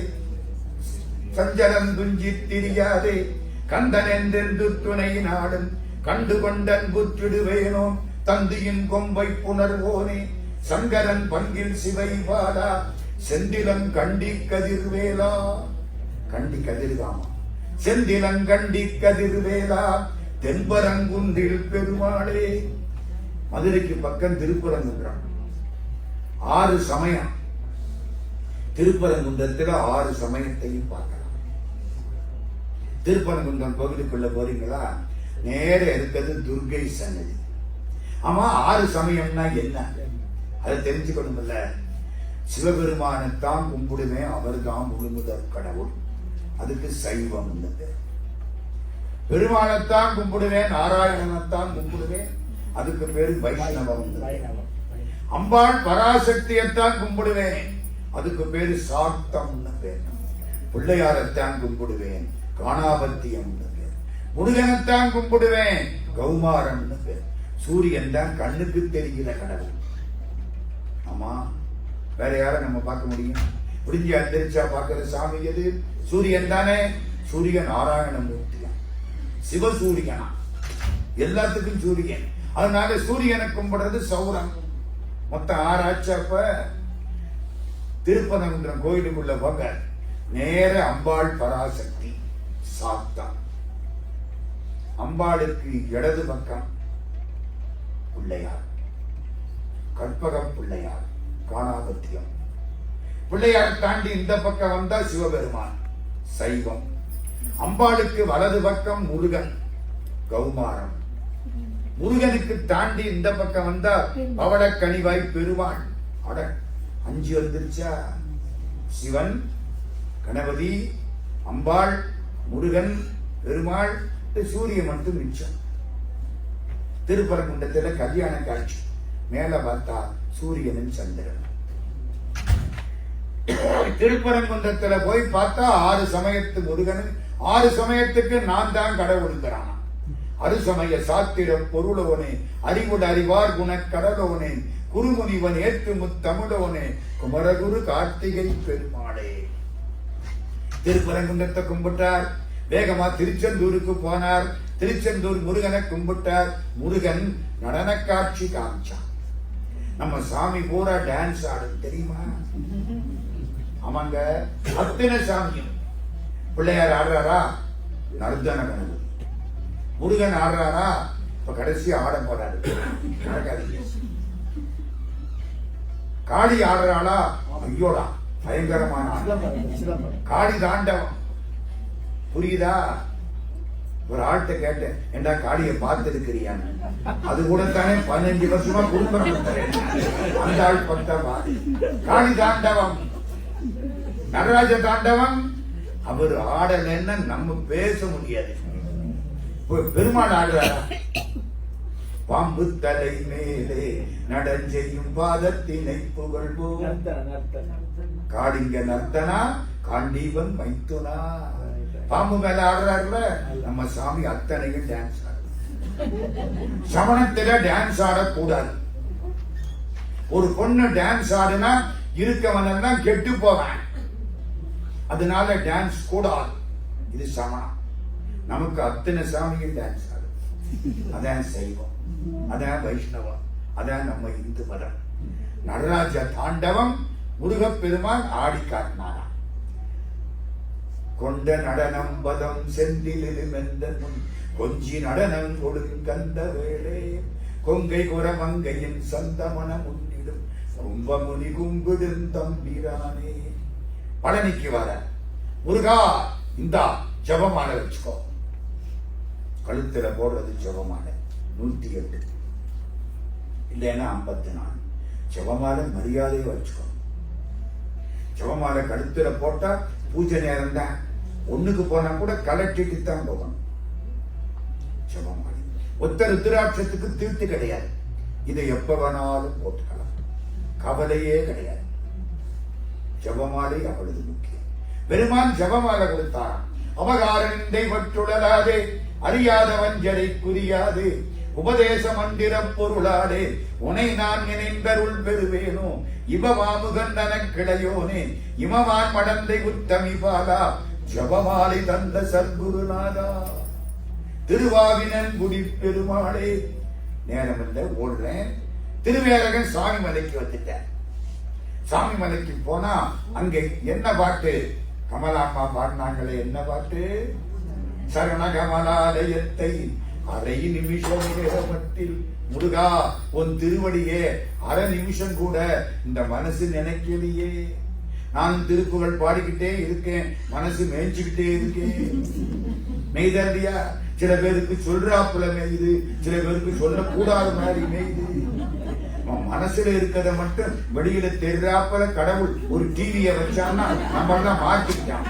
சஞ்சலம் துஞ்சி திரியாதே, கந்தன் என்றென்று துணை நாடும், கண்டு கொண்டன் புற்றிடுவேனோ, தந்தியின் கொம்பை புணர்வோனே, சங்கரன் பங்கில் சிவை பாலா, செந்திலன் கண்டி கதிர்வேலா. கண்டி கதிர்காமா. செந்திலன் கண்டி கதிர்வேலா, தென்பரங்குன்றில் பெருமாளே. மதுரைக்கு பக்கம் திருப்பரங்குன்றம். 6 சமயம். திருப்பரங்குன்றத்தில் 6 சமயத்தையும் பார்க்கலாம். திருப்பரங்குன்றம் கோவிலுக்குள்ள போறீங்களா? நேர இருக்கிறது துர்கை சன்னதி. ஆமா, 6 சமயம்னா என்ன? அதை தெரிஞ்சுக்கணும்ல. சிவபெருமானைத்தான் கும்பிடுவேன், அவர் தான் முழுமுதற் கடவுள், அதுக்கு சைவம். பெருமானைத்தான் கும்பிடுவேன், நாராயணனைத்தான் கும்பிடுவேன், அதுக்கு பேரு வைஷ்ணவம். அம்பாள் பராசக்தியைத்தான் கும்பிடுவேன், அதுக்கு பேரு சாக்தம். பிள்ளையாரத்தான் கும்பிடுவேன், காணாபத்தியம். முருகனைத்தான் கும்பிடுவேன், கௌமாரம். சூரியன் தான் கண்ணுக்கு தெரிகிற கடவுள். ஆமா, வேற யார நம்ம பார்க்க முடியும்? புரிஞ்சு அந்தரிச்சா பார்க்கிற சாமி எது? சூரியன் தானே. சூரியன் நாராயண மூர்த்தியா, சிவசூரியனா, எல்லாத்துக்கும் சூரியன். அதனால சூரியனை கும்பிடுறது சௌரம். மொத்தம் 6 ஆச்சப்ப. திருப்பரங்குன்றம் கோயிலுக்குள்ள போங்க, நேர அம்பாள் பராசக்தி சாத்தா. அம்பாளுக்கு இடது பக்கம் பிள்ளையார், கற்பகம் பிள்ளையார், காணாபத்தியம். பிள்ளையார் தாண்டி இந்த பக்கம் வந்தா சிவபெருமான், சைவம். அம்பாளுக்கு வலது பக்கம் முருகன், கௌமாரம். முருகனுக்கு தாண்டி இந்த பக்கம் வந்தா பவள கனிவாய் பெருமாள். அட 5 வந்துருச்சா? சிவன், கணபதி, அம்பாள், முருகன், பெருமாள், சூரியன் மட்டும் மிச்சம். திருப்பரங்குன்றத்தில் கல்யாண காட்சி. மேல பார்த்தா சூரியனும் சந்திரன். திருப்பரங்குன்றத்தில் போய் பார்த்தா 6 சமயத்து முருகன், 6 சமயத்துக்கு நான் தான் கடவுளுங்கிறான். அருசமய சாத்திரம் பொருளோனே, அறிவுட அறிவார் குண கடலோனே, குருமுனிவன் ஏற்று முத்தமிழோனே, குமரகுரு கார்த்திகை பெருமாளே. திருப்பரங்குன்றத்தை கும்பிட்டார். வேகமா திருச்செந்தூருக்கு போனார். திருச்செந்தூர் முருகனை கும்பிட்டார். முருகன் நடன காட்சி காமிச்சான். நம்ம சாமி பூரா டான்ஸ் ஆடும், தெரியுமா? ஆமாங்க, அத்தனை சாமியும். பிள்ளையார் ஆடுறாரா? நர்தன கணபதி. முருகன் ஆடுறாரா, இப்ப கடைசி ஆட போறாரு, நடக்காதீங்க. காளி ஆடுறாளா, ஐயோடா பயங்கரமான காளி தாண்டவம். புரியுதா? ஒரு ஆள்கிட்ட கேட்டேன், ஏண்டா காளியை பார்த்திருக்கிறியான்னு. அது கூட தானே 15 வருஷமா குடும்பம். அந்த ஆள் பத்தவா காளி தாண்டவம், நடராஜ தாண்டவம். அவர் ஆடலன்னா நம்ம பேச முடியாது. பெருமாள் ஆடுறாரா, பாம்பு தலை மேலே நடஞ்செய்யும் பாதத்தினை புகழ்வோம். காளிங்க நர்த்தனா காண்டீவன் மைத்துனா. பாம்பு மேல ஆடுறாருல நம்ம சாமி, அத்தனையும் டான்ஸ் ஆடு. சமணத்தில டான்ஸ் ஆடக்கூடாது. ஒரு பொண்ணு டான்ஸ் ஆடுனா இருக்கவன் கெட்டு போவான். அதனால டான்ஸ் கூடாது. இது சமணம். நமக்கு அத்தனை சாமியும் டான்ஸ் ஆடு. அதான் சைவம், அதான் வைஷ்ணவம், அதான் நம்ம இந்து மதம். நடராஜ தாண்டவம் முருகப்பெருமான் ஆடி காட்டினாரா. கொண்ட நடனம் பதம் செந்திலும் கொஞ்சி நடனம் கொடுங்கந்த வேளே கொங்கை குரமங்கையின் சந்தமன முன்னிடும் கும்பமுனி குங்குடும் தம்பிரானே. பழனிக்கு வர முருகா இந்தா ஜபமாலை வச்சுக்கோ. கழுத்துல போடுறது ஜபமாலை 108, இல்லைன்னா 54. ஜபமாலை மரியாதையை வச்சுக்கோ. ஜபமாலை கழுத்துல போட்டா பூஜை நேரம் தான். ஒண்ணுக்கு போனா கூட கலெக்டருக்கு தான் போகணும். ஜபமாலை ஒத்த ருத்ராட்சத்துக்கு தீர்த்து கிடையாது. இதை எப்ப வேணாலும் போட்டுக்கலாம், கவலையே கிடையாது. ஜபமாலை அவ்வளவு முக்கியம். பெருமான் ஜபமாலை கொடுத்தாராம். அவகாரந்தை பற்றுடலாதே அறியாத வஞ்சரை புரியாது உபதேச மந்திர பொருளாலே உனை நான் நினைந்தருள் பெறுவேனோ இவமாமுகன் கிளையோனே இமவான் மடந்தை உத்தமி பாலா ஜபமாலை தந்த சத்குருநாதா. திருவாவினன் குடி பெருமாளே. நேரம் இல்ல, ஓடுறேன். திருவேரகன் சாமி மலைக்கு வந்துட்டேன். சாமி மலைக்கு போனா அங்கே என்ன பாட்டு? கமலாம்மா பாடினாங்களே, என்ன பாட்டு? சரண கமலாலயத்தை அரை நிமிஷம் நேரமட்டில் முருகா உன் திருவடியே அரை நிமிஷம் கூட இந்த மனசு நினைக்கலையே. நான் திருப்புகழ் பாடிக்கிட்டே இருக்கேன், மனசு மேய்ச்சிக்கிட்டே இருக்கேன். மெய்தண்டியா? சில பேருக்கு சொல்றாப்புல மேயுது, சில பேருக்கு சொல்லக்கூடாத மாதிரி மேயுது. மனசுல இருக்கிறத மட்டும் வெளியில தெரியாப்பல கடவுள் ஒரு டிவிய வச்சான்னா நம்ம எல்லாம் மாட்டிக்கிட்டான்.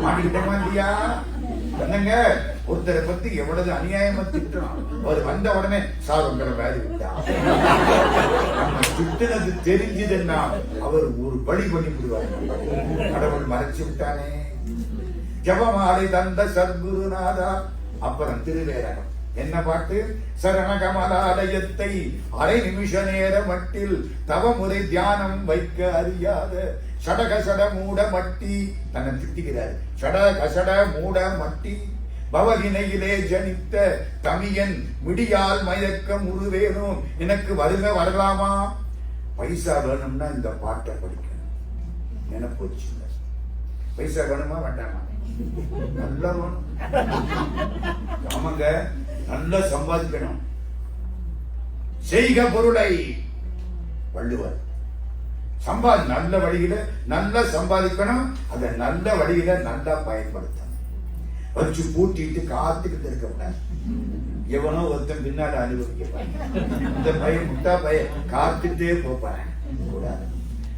மாட்டிக்கிட்டோமா இல்லையா? என்னங்க, ஒருத்தரை பத்தி எவ்வளவு அநியாயமா திட்டுறான். அவர் வந்த உடனே சார் உங்களை வேலை விட்டான். நம்ம திட்டுனது தெரிஞ்சதுன்னா அவர் ஒரு பலி பண்ணி விடுவார். கடவுள் மறைச்சு விட்டானே. ஜபமாலை தந்த சத்குருநாதா. அப்புறம் திருவேரகம் என்ன பாட்டு? சரண கமலாலயத்தை அரை நிமிஷ நேர மட்டில் தவமுறை தியானம் வைக்க அறியாத சடகசட மூட மட்டி. தன்னை திட்டுகிறார். சடகசட மூட மட்டி பவகினையிலே ஜனித்த தமியன் விடியால் மயக்கம் உருவேனும் எனக்கு வருக வரலாமா? பைசா வேணும்னா இந்த பாட்டை படிக்கணும். நினைப்போச்சு. பைசா வேணுமா வேண்டாமா? நல்லா வேணும். ஆமாங்க, நல்லா சம்பாதிக்கணும். செய்க பொருளை வள்ளுவர். நல்ல வழியில நல்லா சம்பாதிக்கணும். அதை நல்ல வழியில நல்லா பயன்படுத்தணும். வச்சு பூட்டிட்டு காத்துக்கிட்டு இருக்க கூடாது. எவனோ ஒருத்தன் பின்னாடி அனுபவிக்க இந்த பையன் முட்டா பையன் காத்துட்டே போப்பான் கூடாது.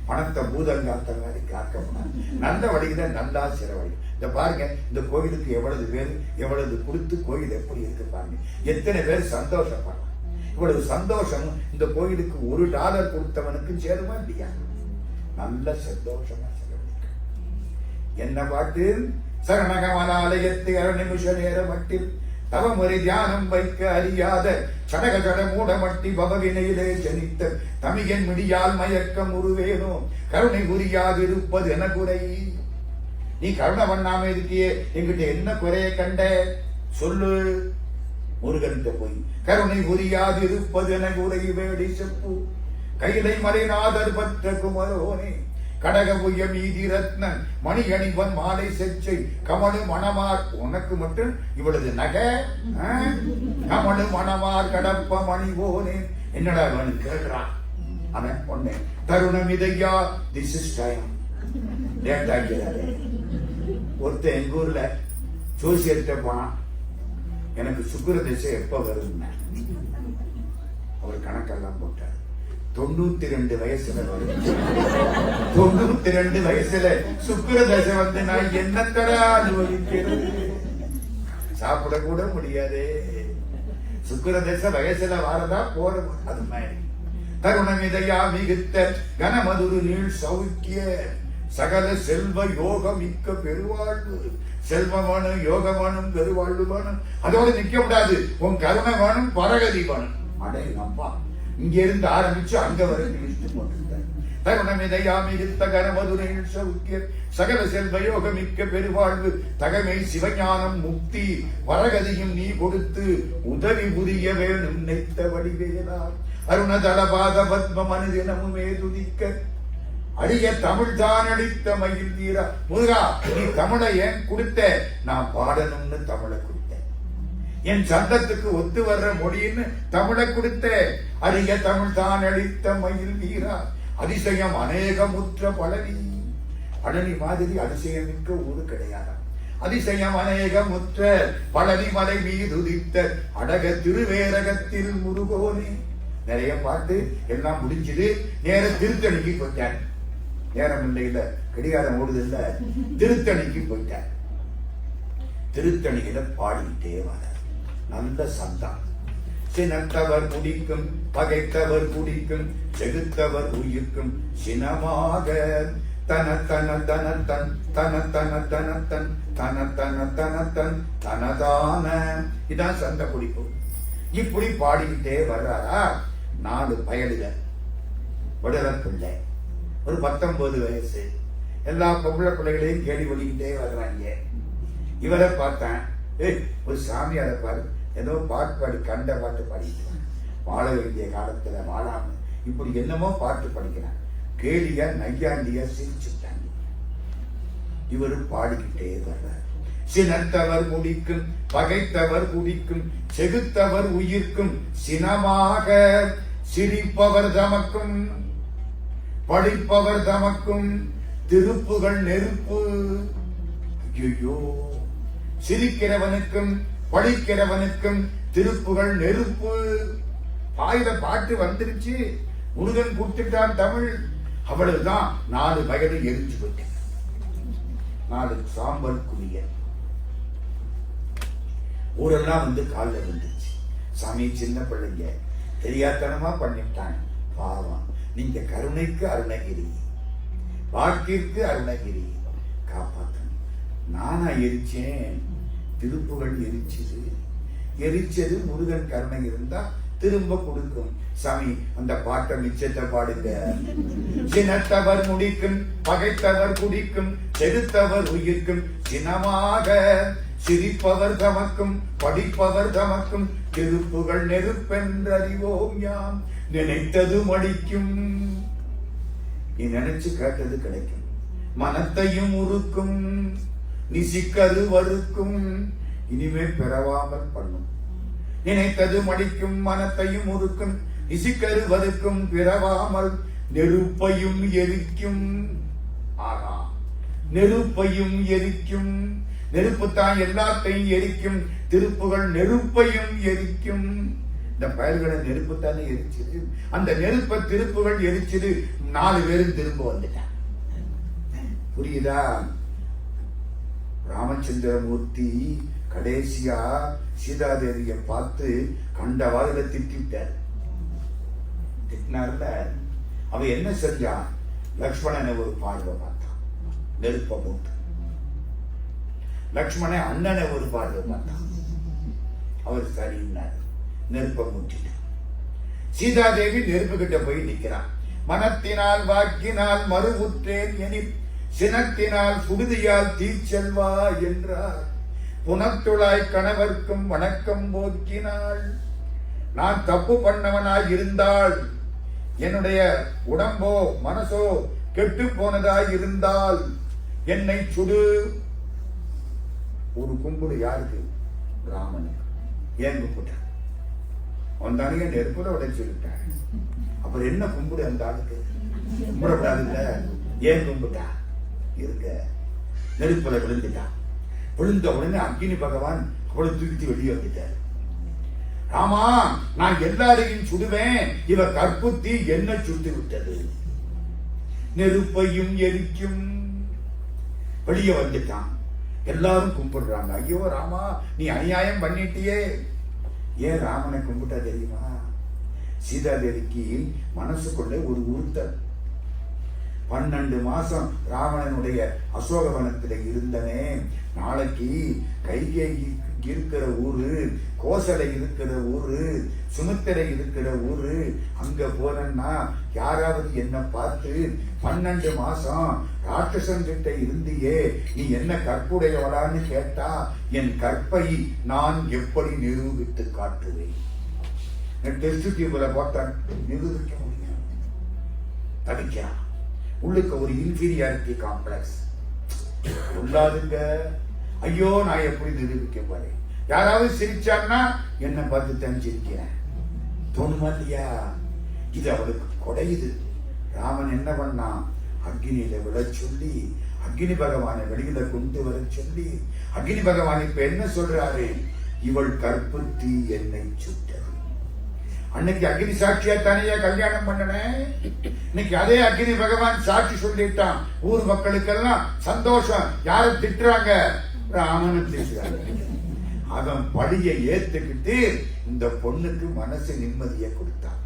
பணத்தை பூதங்காத்த மாதிரி காக்க கூடாது. நல்ல வழியில நல்லா சிறவழி. இந்த பாருங்க, இந்த கோயிலுக்கு எவ்வளவு பேர் எவ்வளவு கொடுத்து கோயில் எப்படி இருக்கு பாருங்க. எத்தனை பேர் சந்தோஷப்படலாம். இவ்வளவு சந்தோஷம் இந்த கோயிலுக்கு $1 கொடுத்தவனுக்கு சேருமா இல்லையா? நல்ல சந்தோஷமா செலவழிக்க. என்ன பாட்டு? சரணகமலாலயத்தை அரை நிமிஷ நேர மட்டில் தவமுறை தியானம் வைக்க அறியாத சடக சட மூட மட்டி பவவினையிலே ஜனித்த தமியன் மிடியால் மயக்கம் உருவேனோ கருணை புரியாதிருப்பது என குறை. நீ கருணை பண்ணாம இருக்கியே, என்கிட்ட என்ன குறைய கண்ட சொல்லு. முருகன் போய் கருணை புரியாதிருப்பது என குறை வேடி செப்பு கைலை மலைநாதர் பற்ற குமரோனே கடகபுய மீதி ரத்னன் மணியணிவன் மாலை செச்சை கமலு மணமார். உனக்கு மட்டும் இவ்வளவு நகை, கமலு மணமார் கடப்ப மணிவோனே. என்னடா வேணும் கேட்கிறான் அவன். ஒண்ணு தருணம் இதையா, திஸ் இஸ் டைம். ஒருத்தன் எங்க ஊர்ல ஜோசியர்கிட்ட போனான், எனக்கு சுக்கிர திசை எப்ப வரும்னு. அவர் கணக்கெல்லாம் போட்டார். 92 வயசுல வரும். 92 வயசுல சுக்கிர தசை வந்து நான் என்னத்தடா அனுபவிக்கிறது? சாப்பிட கூட முடியாது. சுக்கிர தசை வயசுல வாரதா போறது. அது மாதிரி தருணம் இதையா மிகுத்த கனமதுரு நீள் சௌக்கிய சகல செல்வ யோகம் மிக்க பெருவாழ்வு. செல்வமானும் யோகமானும் பெருவாழ்வு வேணும். அதோடு நிக்க கூடாது. உன் கருணை வேணும், பரகதி வேணும். அடே அப்பா, இங்க இருந்து ஆரம்பிச்சு அங்க வரைக்கும் லிஸ்ட் போட்டுட்டார். தருணம் இதையா மிகுத்த கனமதுரை சௌக்கிய சகல செல்வ யோக மிக்க பெருவாழ்வு தகமை சிவஞானம் முக்தி பரகதியும் நீ கொடுத்து உதவி புரிய வேணும் நெய்த்த வடிவேலார். அருணதளபாத பத்ம மனுதினமுமே துதிக்க அடிய தமிழ் தான் அளித்த மயில் வீரா. முருகா, நீ தமிழை ஏன் கொடுத்த? நான் பாடணும்னு தமிழை கொடுத்தேன். என் சந்தத்துக்கு ஒத்து வர்ற மொழின்னு தமிழை கொடுத்த. அடிய தமிழ் தான் அளித்த மயில் வீரா. அதிசயம் அநேகமுற்ற பழனி. பழனி மாதிரி அதிசயமிக்க ஊரு கிடையாது. அதிசயம் அநேகமுற்ற பழனி மலை மீது உதித்த அடக திருவேரகத்தில் முருகோனே. நிறைய பாட்டு எல்லாம் முடிஞ்சது. நேர திருத்தணிக்கு போயிட்டார். நேரம் இல்லையில கடிகாரம் ஓடுது இல்ல, திருத்தணிக்கு போயிட்டார். திருத்தணியில பாடிக்கிட்டே வர நல்ல சந்தம். சினத்தவர் முடிக்கும் பகைத்தவர் குடிக்கும் செகுத்தவர் உயிர்க்கும் சினமாக தன தன தனத்தன் தன தன தனத்தன் தன தன தனத்தன் தனதான. இதான் சந்த குடிப்பு. இப்படி பாடிக்கிட்டே வர்றாரா. 4 பயலுக விடலப்பிள்ளை, ஒரு 19 வயசு. எல்லா பொம்பளை பிள்ளைகளையும் கேள்வி பண்ணிக்கிட்டே வர்றாங்க. இவரை பார்த்தேன், ஒரு சாமியாரை பாரு, ஏதோ பாட்டு பாடி கண்ட பாட்டு பாடிக்கிறான். வாழ வேண்டிய காலத்துல வாழாம இப்படி என்னமோ பாட்டு படிக்கிறான். கேலியா நையாண்டியா சிரிச்சுட்டாங்க. இவரு பாடிக்கிட்டே வர்றார். சினத்தவர் முடிக்கும் பகைத்தவர் குடிக்கும் செகுத்தவர் உயிர்க்கும் சினமாக சிரிப்பவர் தமக்கும் படிப்பவர் தமக்கும் திருப்புகள் நெருப்பு. ஐயோ, சிரிக்கிறவனுக்கும் படிக்கிறவனுக்கும் திருப்புகள் நெருப்பு. பாயில பாட்டு வந்துருச்சு. முருகன் கொடுத்துட்டான் தமிழ். அவ்வளவுதான். 4 வயது எரிஞ்சு போயிட்டேன். 4 சாம்பல் குளிய ஊரெல்லாம் வந்து காலில் வந்துருச்சு. சாமி, சின்ன பிள்ளைங்க தெரியாதனமா பண்ணிட்டான். பாவம், நீங்க கருணைக்கு அருணகிரி, வாக்கிற்கு அருணகிரி, காப்பாற்றணும். நானா எரிச்சேன்? திருப்புகள் எரிச்சது முருகன் கருணை இருந்தா திரும்ப கொடுக்கும். சாமி, அந்த பாட்டை மிச்சத்தை பாடுங்க. சினத்தவர் முடிக்கும் பகைத்தவர் குடிக்கும் செலுத்தவர் உயிர்க்கும் சினமாக சிரிப்பவர் தமக்கும் படிப்பவர் தமக்கும் திருப்புகள் நெருப்பென்றறிவோம் யாம் நினைத்தது மடிக்கும். நீ நினைச்சு கேட்டது கிடைக்கும். மனத்தையும் உருக்கும் நிசிக்கது வறுக்கும். இனிமே பெறவாமல் பண்ணும். நினைத்தது மடிக்கும் மனத்தையும் உருக்கும் நிசிக்கது வறுக்கும் பிறவாமல் நெருப்பையும் எரிக்கும். ஆகா, நெருப்பையும் எரிக்கும். நெருப்புத்தான் எல்லாத்தையும் எரிக்கும். திருப்புகள் நெருப்பையும் எரிக்கும். இந்த பயல்களை நெருப்புத்தானே எரிச்சது. அந்த நெருப்ப திருப்புகள் எரிச்சது. 4 பேரும் திரும்ப வந்துட்டான். புரியுதா? ராமச்சந்திரமூர்த்தி கடைசியா சீதாதேவிய பார்த்து கண்டவாதில திட்டார். திட்டினார்ல, அவ என்ன செஞ்சா? லக்ஷ்மணனை ஒரு பார்வை பார்த்தான், நெருப்ப போட்டு. லக்ஷ்மணன் அண்ணனை ஒரு பார்வை பார்த்தான், அவர் சரின்னார், நெருப்ப மூட்டிட்டார். சீதாதேவி நெருப்பு கிட்ட போய் நிற்கிறான். மனத்தினால் வாக்கினால் மறுவுற்றேன் என சினத்தினால் சுடுதியால் தீச்செல்வா என்றார். புனத்துளாய் கணவர்க்கும் வணக்கம் போக்கினாள். நான் தப்பு பண்ணவனாய் இருந்தால் என்னுடைய உடம்போ மனசோ கெட்டு போனதாய் இருந்தால் என்னை சுடு. ஒரு கும்பிடு யாருக்கு? ராமனுக்கு. ஏன் கும்பிட்டான்? அவன் தானே நெருப்புல உடைச்சுட்டான். அப்புறம் என்ன கும்பிடு அந்த ஆளுக்கு? கும்பிடக்கூடாது இல்ல? ஏன் கும்பிட்டா? இருக்க நெருப்புல விழுந்துட்டான். விழுந்த உடனே அக்னி பகவான் அவளை தூக்கி வெளியே வந்துட்டார். ராமா, நான் எல்லாரையும் சுடுவேன், இவ கற்புத்தி என்ன சுட்டு விட்டது, நெருப்பையும் எரிக்கும். வெளியே வந்துட்டான். எல்லாரும் கும்பிடுறாங்க. ஐயோ ராமா, நீ அநியாயம் பண்ணிட்டியே. ஏன் ராமனை கும்பிட்டா தெரியுமா? சீதாதேவிக்கு மனசுக்குள்ள ஒரு உறுத்தல். 12 மாசம் ராவணனுடைய அசோகவனத்தில் இருந்தனே, நாளைக்கு கைகேயி இருக்கிற ஊரு, கோசலை இருக்கிற ஊரு, சுமித்திரை இருக்கிற ஊரு, அங்க போனா யாராவது என்ன பார்த்து 12 மாசம் ராட்சசன் கிட்ட இருந்தியே, நீ என்ன கற்புடையவளான்னு கேட்டா என் கற்பை நான் எப்படி நிரூபித்து காட்டுவேன்? டெஸ்ட் டியூப்ல போட்டான், நிரூபிக்க முடியும். தவிக்கிறான். உள்ளுக்கு ஒரு இன்ஃபீரியாரிட்டி காம்ப்ளெக்ஸ். உள்ளாதுங்க. ஐயோ, நான் எப்படி நிரூபிக்க போறேன்? யாராவது சிரிச்சான்னா என்ன பார்த்து தெரிஞ்சிருக்கிறேன் தோணுமா இல்லையா? இது அவளுக்கு கொடையுது. ராமன் என்ன பண்ணான்? அக்னியில விழ சொல்லி அக்னி பகவானை வெளியில கொண்டு வர சொல்லி, அக்னி பகவான் இப்ப என்ன சொல்றாரு? இவள் கற்புத்தி என்னை சுட்டது. அன்னைக்கு அக்னி சாட்சியா தானே கல்யாணம் பண்ணனேன். இன்னைக்கு அதே அக்னி பகவான் சாட்சி சொல்லிட்டான். ஊர் மக்களுக்கெல்லாம் சந்தோஷம். யாரை திட்டுறாங்க? ராமனை திட்டுறாங்க. அவன் பழியை ஏத்துக்கிட்டு இந்த பொண்ணுக்கு மனசு நிம்மதியை கொடுத்தான்.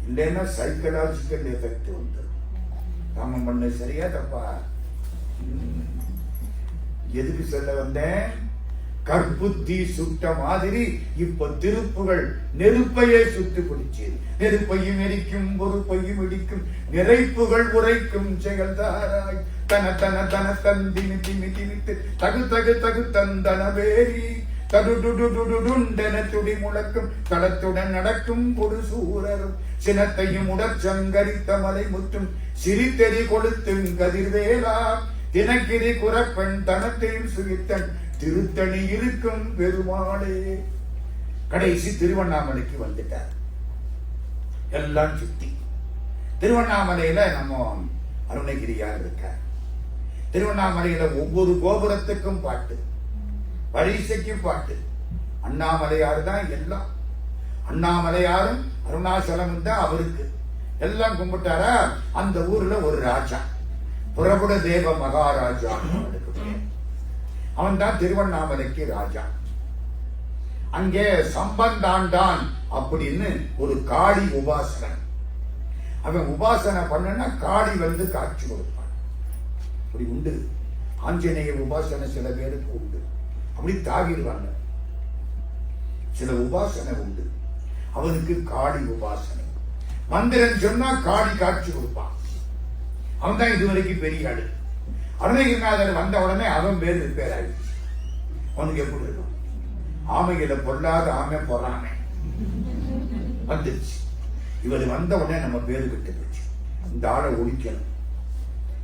இல்லைன்னா சைக்கலாஜிக்கல் எஃபெக்ட் வந்துடும். ராமன் பண்ண சரியா தப்பா? எதுக்கு சொல்ல வந்தேன்? கற்புத்தி சுட்ட மாதிரி இப்ப திருப்புகள் நெருப்பையே சுட்டு பிடிச்சு, நெருப்பையும் எரிக்கும் பொறுப்பையும் இடிக்கும் நிறைப்புகள் உரைக்கும் செயல்தாராய் தன தன தன தந்தினி திமி திமித்து தகு தகு தகு தந்தன வேரி தடுடுடுடுடுண்டென துடி முழக்கும் தளத்துடன் நடக்கும் கொடு சூரரும் சினத்தையும் உடற்சங்கரித்த மலை முற்றும் சிரித்தெறி கொளுத்தும் கதிர்வேலா தினக்கிரி குறப்பெண் தனத்தையும் சுகித்தன் திருத்தணி இருக்கும் பெருமாளே. கடைசி திருவண்ணாமலைக்கு வந்துட்டார். எல்லாம் சுத்தி திருவண்ணாமலையில நம்ம அருணகிரியார் இருக்கார். திருவண்ணாமலையில ஒவ்வொரு கோபுரத்துக்கும் பாட்டு, வரிசைக்கு பாட்டு. அண்ணாமலையார் தான் எல்லாம். அண்ணாமலையாரும் அருணாசலம் தான் அவருக்கு. எல்லாம் கும்பிட்டாரா. அந்த ஊர்ல ஒரு ராஜா, புறபுட தேவ மகாராஜா, அவன் தான் திருவண்ணாமலைக்கு ராஜா. அங்கே சம்பந்தாண்டான் அப்படின்னு ஒரு காளி உபாசனை. அவன் உபாசனை பண்ணனா காளி வந்து காட்சி கொடுப்பான். அப்படி உண்டு. ஆஞ்சநேய உபாசனை சில பேருக்கு உண்டு. அப்படி தாகிடுவாங்க. சில உபாசனை உண்டு. அவனுக்கு காளி உபாசனை. மந்திரன் சொன்னா காளி காட்சி கொடுப்பான். அவன் தான் இதுவரைக்கும் பெரிய ஆளு. அருணகிரிநாதர் வந்த உடனே அவன் பேர் ரிப்பேர் ஆயிடுச்சு. அவனுக்கு எப்படி இருக்கும்? ஆமையில பொல்லாத ஆமை பொறாமை வந்துருச்சு. இவர் வந்த உடனே நம்ம பேரு விட்டு போச்சு. இந்த ஆளை ஒழிக்கணும்,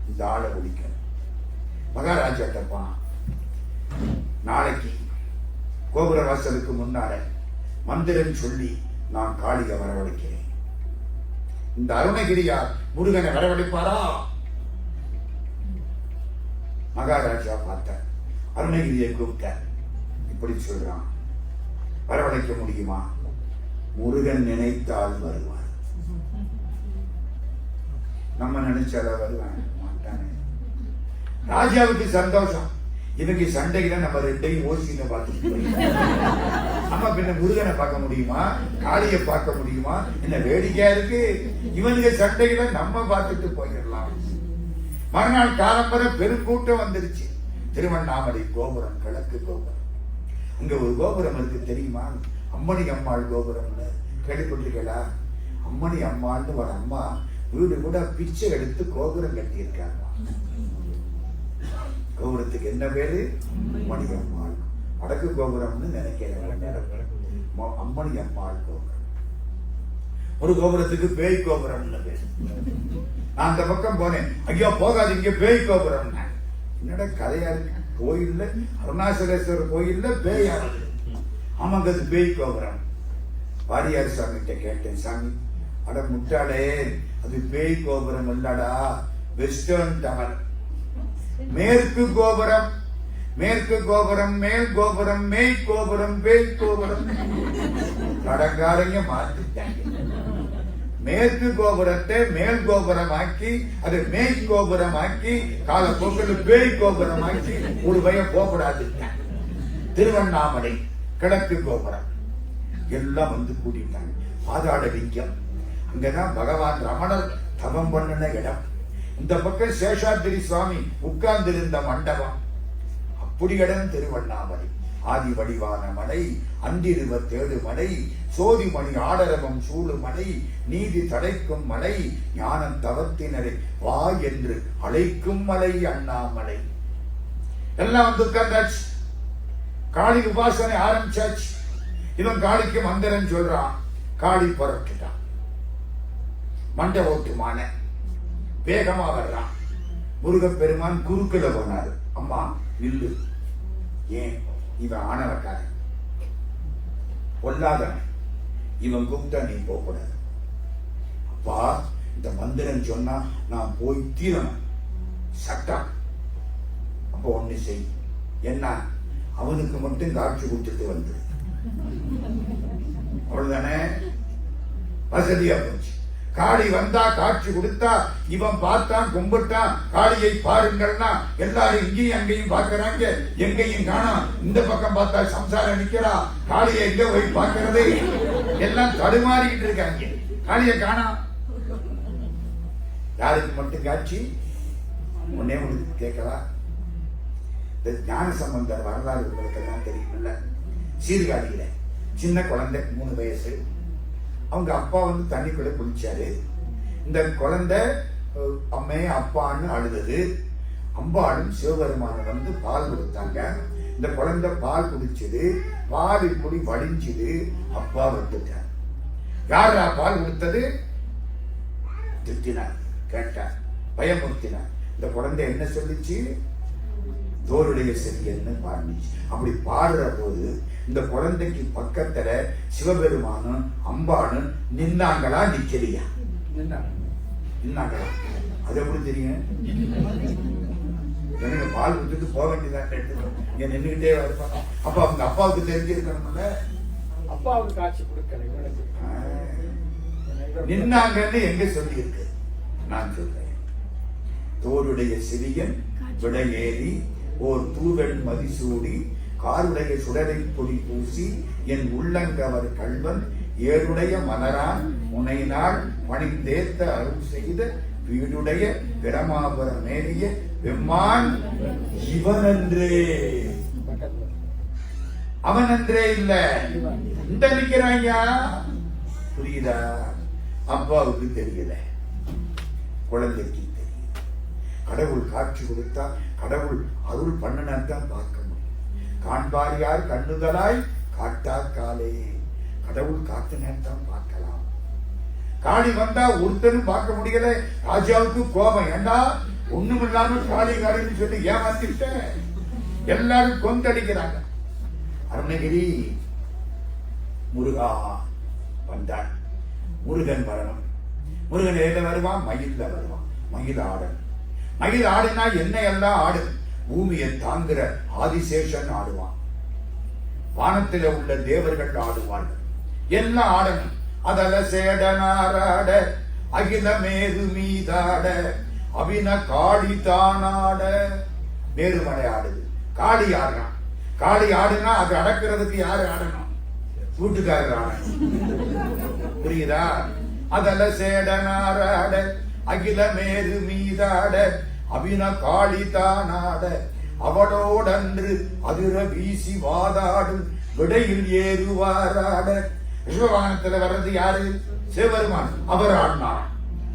இந்த ஆளை ஒழிக்கணும். மகாராஜா தப்பான். நாளைக்கு கோபுர வாசலுக்கு முன்னால மந்திரன் சொல்லி நான் காளியை வரவழைக்கிறேன். இந்த அருணகிரியார் முருகனை வரவழைப்பாரா? மகாராஜா பார்த்தார். அருணகிரியை கூப்பிட்டார். இப்படி சொல்றான், வரவழைக்க முடியுமா? முருகன் நினைத்தால் வருவார். நம்ம நினைச்சால வருவான் மாட்டானே. ராஜாவுக்கு சந்தோஷம். இவங்க சண்டையில நம்ம ரெண்டையும் ஓசியில பார்த்துட்டு நம்ம பின்ன முருகனை பார்க்க முடியுமா? காளியை பார்க்க முடியுமா? என்ன வேடிக்கையா இருக்கு. இவனுங்க சண்டையில நம்ம பார்த்துட்டு போயிடலாம். மறுநாள் காலம்பர பெருங்கூட்டம் வந்துருச்சு. திருவண்ணாமலை கோபுரம், கிழக்கு கோபுரம். அங்க ஒரு கோபுரம் இருக்கு தெரியுமா? அம்மணி அம்மாள் கோபுரம்னு கேள்விப்பட்டிருக்கா? அம்மணி அம்மாள்னு ஒரு அம்மா வீடு கூட பிச்சை எடுத்து கோபுரம் கட்டி இருக்காங்க. கோபுரத்துக்கு என்ன பேரு? அம்மணி அம்மாள். வடக்கு கோபுரம்னு நினைக்கிறேன். அம்மணி அம்மாள் கோபுரம். ஒரு கோபுரத்துக்கு பேய் கோபுரம்னு பேரு. நான் அந்த பக்கம் போனேன். ஐயோ போகாதீங்க, பேய் கோபுரம். என்னடா கதையா இருக்கு? கோயில்ல அருணாச்சலேஸ்வரர் கோயில்ல பேயா? ஆமாங்க, அது பேய் கோபுரம். வாரியார் சாமி கிட்ட கேட்டேன், சாமி அட முட்டாளே, அது பேய் கோபுரம் இல்லடா, வெஸ்டர்ன் டவர். மேற்கு கோபுரம், மேற்கு கோபுரம், மேல் கோபுரம், மேய் கோபுரம், பேய் கோபுரம். கடங்காரங்க மாத்திட்டாங்க. மேற்கு கோபுரத்தை மேல் கோபுரமாக்கி, அது மேய் கோபுரமாக்கி, காலப்போக்கில் பேய் கோபுரமாக்கி ஒரு பயம் போகக்கூடாது. திருவண்ணாமலை கிழக்கு கோபுரம் எல்லாம் வந்து கூட்டிட்டாங்க. பாதாள லிங்கம், அங்கதான் பகவான் ரமணர் தவம் பண்ணின இடம். இந்த பக்கம் சேஷாத்திரி சுவாமி உட்கார்ந்து இருந்த மண்டபம். அப்படி இடம் திருவண்ணாமலை. ஆதி வடிவான மலை, அன்றிருவ தேடு மலை, சோதிமணி ஆடரவம் சூடு மலை, நீதி தடைக்கும் மலை, ஞானம் தவத்தினரை வா என்று அழைக்கும் மலை அண்ணாமலை. எல்லாம் வந்து உட்கார்ந்தாச்சு. காளி உபாசனை ஆரம்பிச்சாச்சு. இவன் காளிக்கு மந்திரம் சொல்றான். காளி புறப்பட்டுட்டான். மண்டை ஓட்டுமான வேகமா வர்றான். முருகப்பெருமான் குறுக்கில போனாரு. அம்மா நில்லு. ஏன்? இவன் ஆணவக்காரன், பொல்லாதவன். இவன் கூப்பிட்டா நீ போகக்கூடாது. அப்பா இந்த மந்திரம் சொன்னா நான் போய் தீரணும். சட்டம். அப்ப ஒண்ணு செய். என்ன? அவனுக்கு மட்டும் காட்சி கொடுத்துட்டு வந்து, அவ்வளவுதானே? வசதியா போச்சு. காளி வந்தா காட்சி கொடுத்தா, இவன் பார்த்தான், கும்பிட்டான். காளியை பாருங்கள்னா எல்லாரும் இங்கேயும் அங்கேயும் பார்க்கறாங்க. எங்கேயும் காணோம். இந்த பக்கம் பார்த்தா சம்சாரம் நிக்கிறா. காளியை எங்க போய் பார்க்கறது? எல்லாம் தடுமாறிக்கிட்டு இருக்காங்க. காளியை காணோம். யாருக்கு மட்டும் காட்சி? ஒன்னே உங்களுக்கு கேட்கவா? இந்த ஞான சம்பந்தர் வரலாறு உங்களுக்கு எல்லாம் தெரியுமில்ல. சீர்காழியில சின்ன குழந்தை 3 வயசு. அவங்க அப்பா வந்து தண்ணிக்குள்ள குளிச்சாரு. இந்த குழந்தை அம்மே அப்பான்னு அழுதது. அம்பாளும் சிவபெருமான வந்து பால் கொடுத்தாங்க. இந்த குழந்தை பால் குடிச்சது. பால் இப்படி வடிஞ்சது. அப்பா வந்துட்டார். யாரா பால் கொடுத்தது? திட்டினார், கேட்டார், பயமுறுத்தினார். இந்த குழந்தை என்ன சொல்லிச்சு? தோருடைய செவியன்னு பாடிச்சு. அப்படி பாடுற போது இந்த குழந்தைக்கு பக்கத்துல சிவபெருமானும் அம்பானும் நின்னாங்களா நிக்கலையா? நின்னாங்களா? அது எப்படி தெரியும்? எனக்கு பால் விட்டுட்டு போக வேண்டியதான். இங்க நின்றுகிட்டே வருவா. அப்ப அவங்க அப்பாவுக்கு தெரிஞ்சிருக்கணும்ல. அப்பாவுக்கு காட்சி கொடுக்கல. நின்னாங்கன்னு எங்க சொல்லி இருக்கு? நான் சொல்றேன். தோருடைய சிறியன் விடையேறி ஓர் தூவெண் மதிசூடி காருடைய சுடரை பொடி பூசி என் உள்ளங்கவர் கல்வன் ஏருடைய மலரான் முனைநாள் பணிந்தேத்த அருள் செய்த வீடுடைய பிரமாபுரம் மேறிய வெம்மான் இவனன்றே. அவனன்றே இல்ல, இந்த நிக்கிறாங்க. புரியுதா? அப்பாவுக்கு தெரியல, குழந்தைக்கு தெரியல. கடவுள் காட்சி கொடுத்தா, கடவுள் அருள் பண்ணினாத்தான் பார்க்க முடியும். காண்பார் யார் கண்ணுதலாய் காட்டா காலே. கடவுள் காட்டினாத்தான் பார்க்கலாம். காளி வந்தா ஒருத்தரும் பார்க்க முடியல. ராஜாவுக்கு கோபம். ஏண்டா ஒண்ணும் இல்லாம காளி காளின்னு சொல்லி ஏமாத்திட்ட. எல்லாரும் கொந்தளிக்கிறாங்க. அருணகிரி முருகா வந்தான். முருகன் வரணும். முருகன் எதுல வருவான்? மயில்ல வருவான். மயில் ஆடணும். மயில் ஆடினா என்ன எல்லாம் ஆடு. பூமியை தாங்குற ஆதிசேஷன் ஆடுவான். வானத்தில் உள்ள தேவர்கள் ஆடுவார்கள். எல்லாம் ஆடணும். அதல சேடனாராட அகில மேரு மீதாட அபின காளி தானாட. மேருமலை ஆடுது. காளி ஆடுறான். காளி ஆடுனா அது அடக்கிறதுக்கு யாரு ஆடணும்? கூட்டுக்காரர் ஆடணும். புரியுதா? அதல சேடனாராட அகில மேரு மீதாட அபின காளி தானாட அவளோடன்று அதிர வீசி வாதாடும் விடையில் ஏறுவாராட. ரிஷபவாகனத்துல வர்றது யாரு? சிவபெருமான். அவர் ஆடினார்.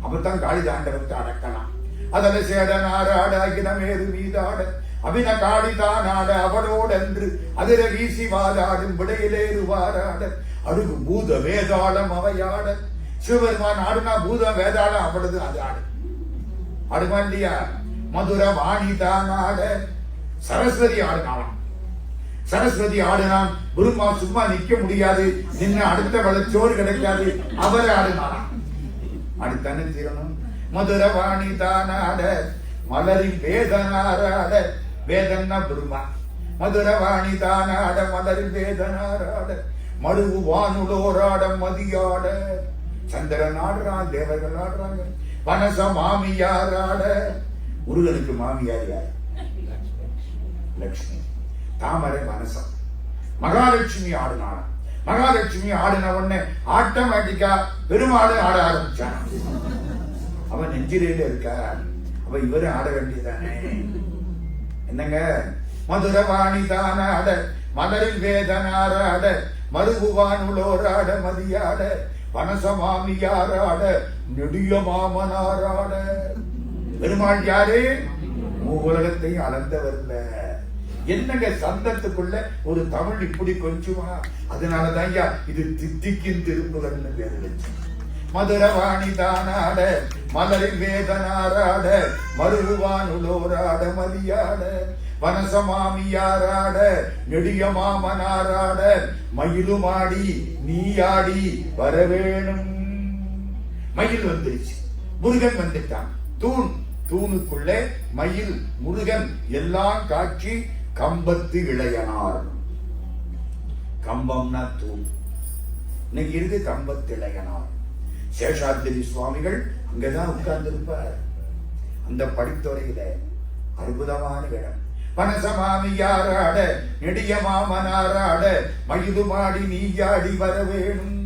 அப்பதான் காளி தாண்டவத்தை அடக்கலாம். அதல சேடனாராட அகில மேரு மீதாட அபின காளி தானாட அவளோடன்று அதிர வீசி வாதாடும் விடையிலேறுவாராட அடுகு பூத வேதாளம் அவையாட. சிவபெருமான் ஆடுனா பூத வேதாளம் அவளது அது ஆடு. ஆடுமா இல்லையா? மதுர வாணிதான் ஆட சரஸ்வதி ஆடினாலாம். சரஸ்வதி ஆடினான். பிரம்மா சும்மா நிக்க முடியாது, நின்ன அடுத்த வளச்சோறு கிடைக்காது, அவர் ஆடினாராம். அடுத்தானே தீரணும். மதுர வாணிதான் ஆட மலரின் வேதனாராட, வேதன்னா பிரம்மா. மதுர வாணிதான் ஆட மலரின் வேதனாராட, மடுவு வானுளோராட மதியாட. சந்திரன் ஆடுறான், தேவர்கள் ஆடுறாங்க. வனச மாமியாராட. முருகனுக்கு மாமியார் யார்? லட்சுமி. தாமரை வனசம். மகாலட்சுமி ஆடினான். மகாலட்சுமி ஆடின உடனே ஆட்டோமேட்டிக்கா பெருமாள் ஆட ஆரம்பிச்சான். அவன் நெஞ்சிலேயே இருக்கா, அவ இவரு ஆட வேண்டியதானே. என்னங்க? மதுரவாணி தானாட மலரில் வேதனாராட, மருகுவான் உளோராட மதியாட, வனசமாமியாராட, நெடிய மாமனாராட. பெருமாள் யாரு? உலகத்தை அளந்தவர்ல. என்னங்க சந்தத்துக்குள்ள ஒரு தமிழ் இப்படி கொஞ்சமா? அதனாலதான் இது தித்திக்கும் திருப்புகள்னு பேரு வச்சு. மதுரவாணி தானாட மலரில் வேதனாராட, மருகுவான் உளோராட மதியாட, வனசமாமியாராட, நெடிய மாமனாராட, மயிலுமாடி நீயாடி வரவேணும். மயில் வந்துருச்சு, முருகன் வந்துட்டான். தூணுக்குள்ளே மயில், முருகன் எல்லாம் காட்சி. கம்பத்து இளையனார். கம்பம்னா தூண். இன்னைக்கு இருக்கு கம்பத்து இளையனார். சேஷாத்திரி சுவாமிகள் அங்கதான் உட்கார்ந்து இருப்பார். அந்த படித்துறையில அற்புதமான இடம். பனசமாமியாராட, நெடிய மாமனாராட, மயிலுமாடி நீயாடி வரவேணும்.